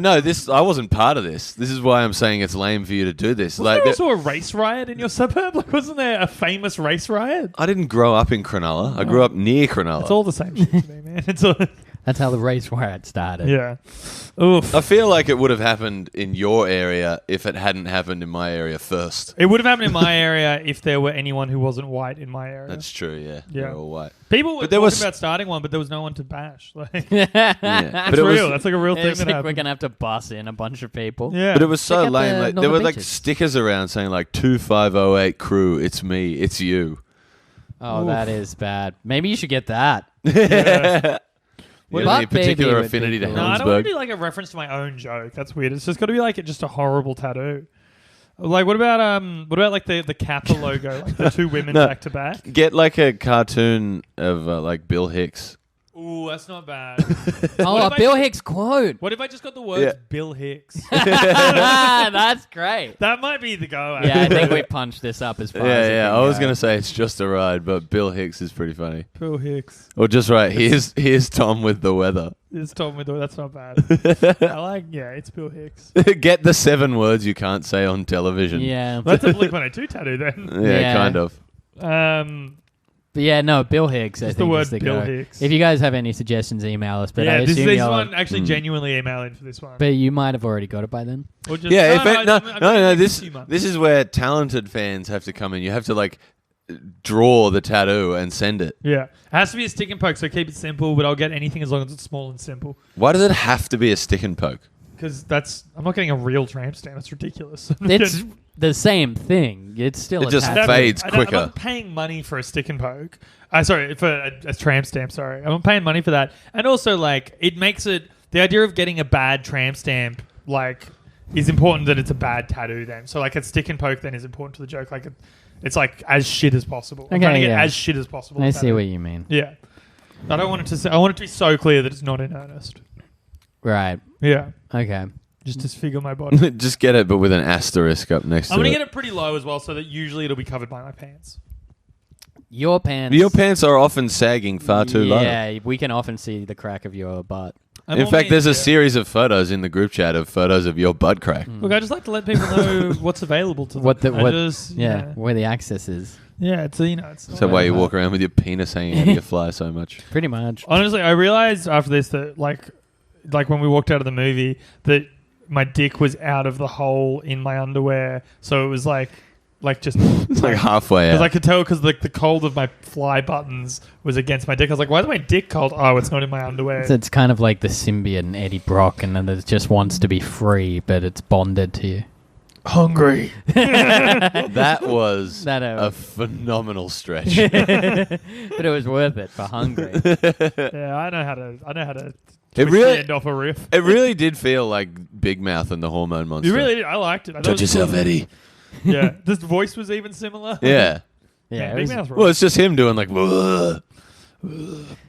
no, this I wasn't part of this. This is why I'm saying it's lame for you to do this. Was Like, there also a race riot in your suburb? Like, wasn't there a famous race riot? I didn't grow up in Cronulla. I grew up near Cronulla. It's all the same shit to me, man. It's all, That's how the race riot started. yeah. Oof. I feel like it would have happened in your area if it hadn't happened in my area first. It would have happened in my area if there were anyone who wasn't white in my area. That's true, yeah. Yeah. They're all white. People were But there talking was- about starting one, but there was no one to bash. Like, Yeah. that's But it was, real. That's like a real thing It's that like we're happened. gonna have to bus in a bunch of people. Yeah. but it was so Check out lame. the Like, there were Northern like Beaches. stickers around saying like 2508 crew, it's me, it's you. Oh, Oof. that is bad. Maybe you should get that. Yeah. You Butt have any particular baby would affinity be to cool. No, I don't want Helensburgh? to do like a reference to my own joke. That's weird. It's just got to be like just a horrible tattoo. Like what about like the Kappa logo, like the two women No. back to back? Get like a cartoon of like Bill Hicks. Ooh, that's not bad. Oh, if a I Bill just- Hicks quote. What if I just got the words Yeah. Bill Hicks? That's great. That might be the go. Yeah, I think we punched this up as far as it Yeah. can I was go. gonna say it's just a ride, but Bill Hicks is pretty funny. Bill Hicks. Or just right. Here's Tom with the weather. It's Tom with that's not bad. I like it's Bill Hicks. Get the 7 words you can't say on television. Yeah. That's a Blink-182 tattoo then. Yeah, Yeah. kind of. But yeah, no, Bill Hicks. I Just think the is word the Bill go. Hicks. If you guys have any suggestions, email us. But I yeah, this assume you'll- one actually genuinely email in for this one. But you might have already got it by then. Or just, Yeah, I'm this few months. this is where talented fans have to come in. You have to like draw the tattoo and send it. Yeah, it has to be a stick and poke, so keep it simple. But I'll get anything as long as it's small and simple. Why does it have to be a stick and poke? Because I'm not getting a real tramp stamp. That's ridiculous. It's the same thing. It's still It a just tattoo. fades I'm quicker. not paying money for a stick and poke. Sorry, for a tramp stamp. Sorry, I'm not paying money for that. And also, like, it makes it the idea of getting a bad tramp stamp like is important that it's a bad tattoo. Then, so like a stick and poke then is important to the joke. Like it's like as shit as possible. I'm Okay, trying to get yeah. as shit as possible. I tattoo. see what you mean. Yeah, I don't want it to. I want it to be so clear that it's not in earnest. Right. Yeah, Okay. just disfigure my body. Just get it, but with an asterisk up next I'm to gonna it. get it pretty low as well, so that usually it'll be covered by my pants. Your pants. Your pants are often sagging far too low. Yeah, we can often see the crack of your butt. In fact, there's a series of photos in the group chat of photos of your butt crack. Look, I just like to let people know what's available to them. What the I what? just, Yeah, where the access is. yeah. It's it's. So why you walk around with your penis hanging out of your fly so much? Pretty much. Honestly, I realized after this that like when we walked out of the movie that my dick was out of the hole in my underwear, so it was like just It's like halfway because out. I could tell because the cold of my fly buttons was against my dick. I was like, why is my dick cold? Oh, it's not in my underwear. So it's kind of like the symbiote in Eddie Brock, and then it just wants to be free, but it's bonded to you. Hungry. That was That, a phenomenal stretch. But it was worth it for hungry. Yeah, I know how to twist really- the end off a riff. It really did feel like Big Mouth and the Hormone Monster. You really did. I liked it. I thought Judge it was yourself, cool. Eddie. Yeah, this voice was even similar. Yeah. Yeah. Man, it Big was- Mouth. Well, it's just him doing like.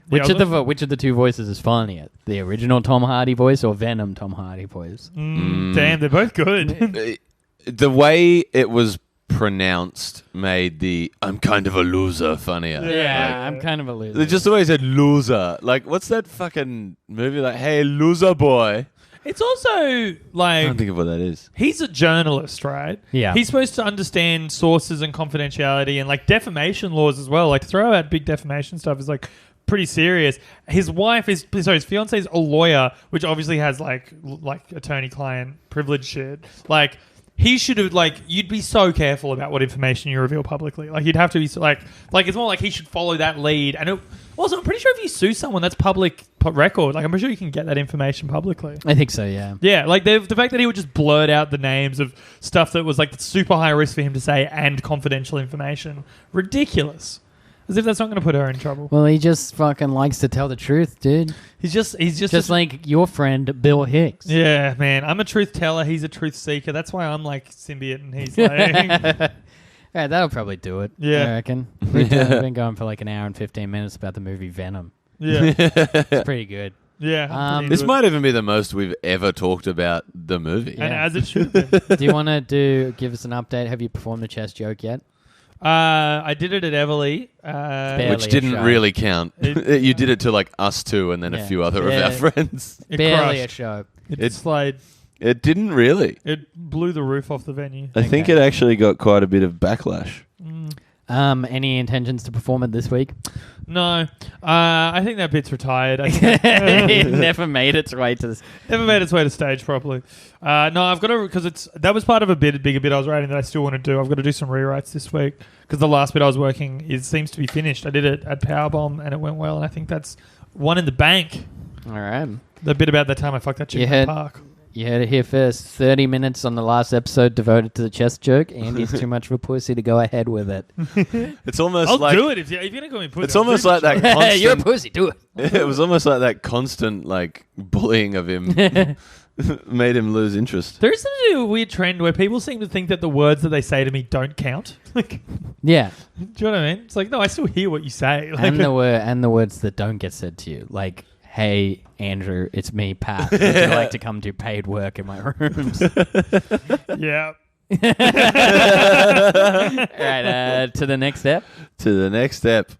which of the two voices is funnier? The original Tom Hardy voice or Venom Tom Hardy voice? Damn, they're both good. The way it was pronounced made the "I'm kind of a loser" funnier. Yeah, I'm kind of a loser. Just the way he said "loser." Like, what's that fucking movie? Like, hey, loser boy. It's also I like don't think of what that is. he's a journalist, right? Yeah. He's supposed to understand sources and confidentiality and like defamation laws as well. Like to throw out big defamation stuff is like pretty serious. His fiance is a lawyer, which obviously has like attorney-client privilege shit. Like he should have you'd be so careful about what information you reveal publicly. Like you'd have to be like it's more like he should follow that lead. And also, I'm pretty sure if you sue someone, that's public record. Like I'm pretty sure you can get that information publicly. I think so, yeah. Yeah, like the fact that he would just blurt out the names of stuff that was like super high risk for him to say and confidential information, ridiculous. As if that's not going to put her in trouble. Well, he just fucking likes to tell the truth, dude. He's just like your friend Bill Hicks. Yeah, man. I'm a truth teller. He's a truth seeker. That's why I'm like symbiote and he's like... Yeah, that'll probably do it. Yeah. I reckon. We've been going for like an hour and 15 minutes about the movie Venom. Yeah. It's pretty good. Yeah. I'm pretty This into might even be the most we've ever talked about the movie. it. And Yeah. as it should have been. Do you want to give us an update? Have you performed the chest joke yet? I did it at Everly. Barely Which a didn't show. really count. It- You did it to like us two and then a Yeah. few other Yeah. of our friends. It Barely crushed. a show. It slayed. It didn't really. It blew the roof off the venue. I think it actually got quite a bit of backlash. Any intentions to perform it this week? No. I think that bit's retired. I think It never made its way to this. never made its way to stage properly. No, I've got to, because that was part of a bigger bit I was writing that I still want to do. I've got to do some rewrites this week because the last bit I was working seems to be finished. I did it at Powerbomb and it went well, and I think that's one in the bank. All right. The bit about that time I fucked that chick You in the heard- park. You heard it here first. 30 minutes on the last episode devoted to the chest joke. Andy's too much of a pussy to go ahead with it. It's almost I'll like do it if you're going to call me pussy. it's I'll do almost the like that show. constant. You're a pussy. Do it. It was almost like that constant like bullying of him made him lose interest. There is a weird trend where people seem to think that the words that they say to me don't count. Like, Yeah. do you know what I mean? It's like, no, I still hear what you say. Like, And the words that don't get said to you. Like, hey, Andrew, it's me, Pat. Would you like to come do paid work in my rooms? yeah. All right, to the next step. To the next step.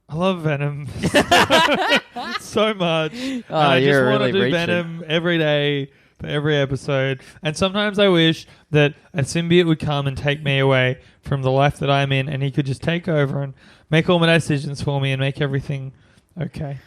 I love Venom so much. And Oh, I just you're want really to do reaching. Venom every day for every episode. And sometimes I wish that a symbiote would come and take me away from the life that I'm in, and he could just take over and make all my decisions for me and make everything okay.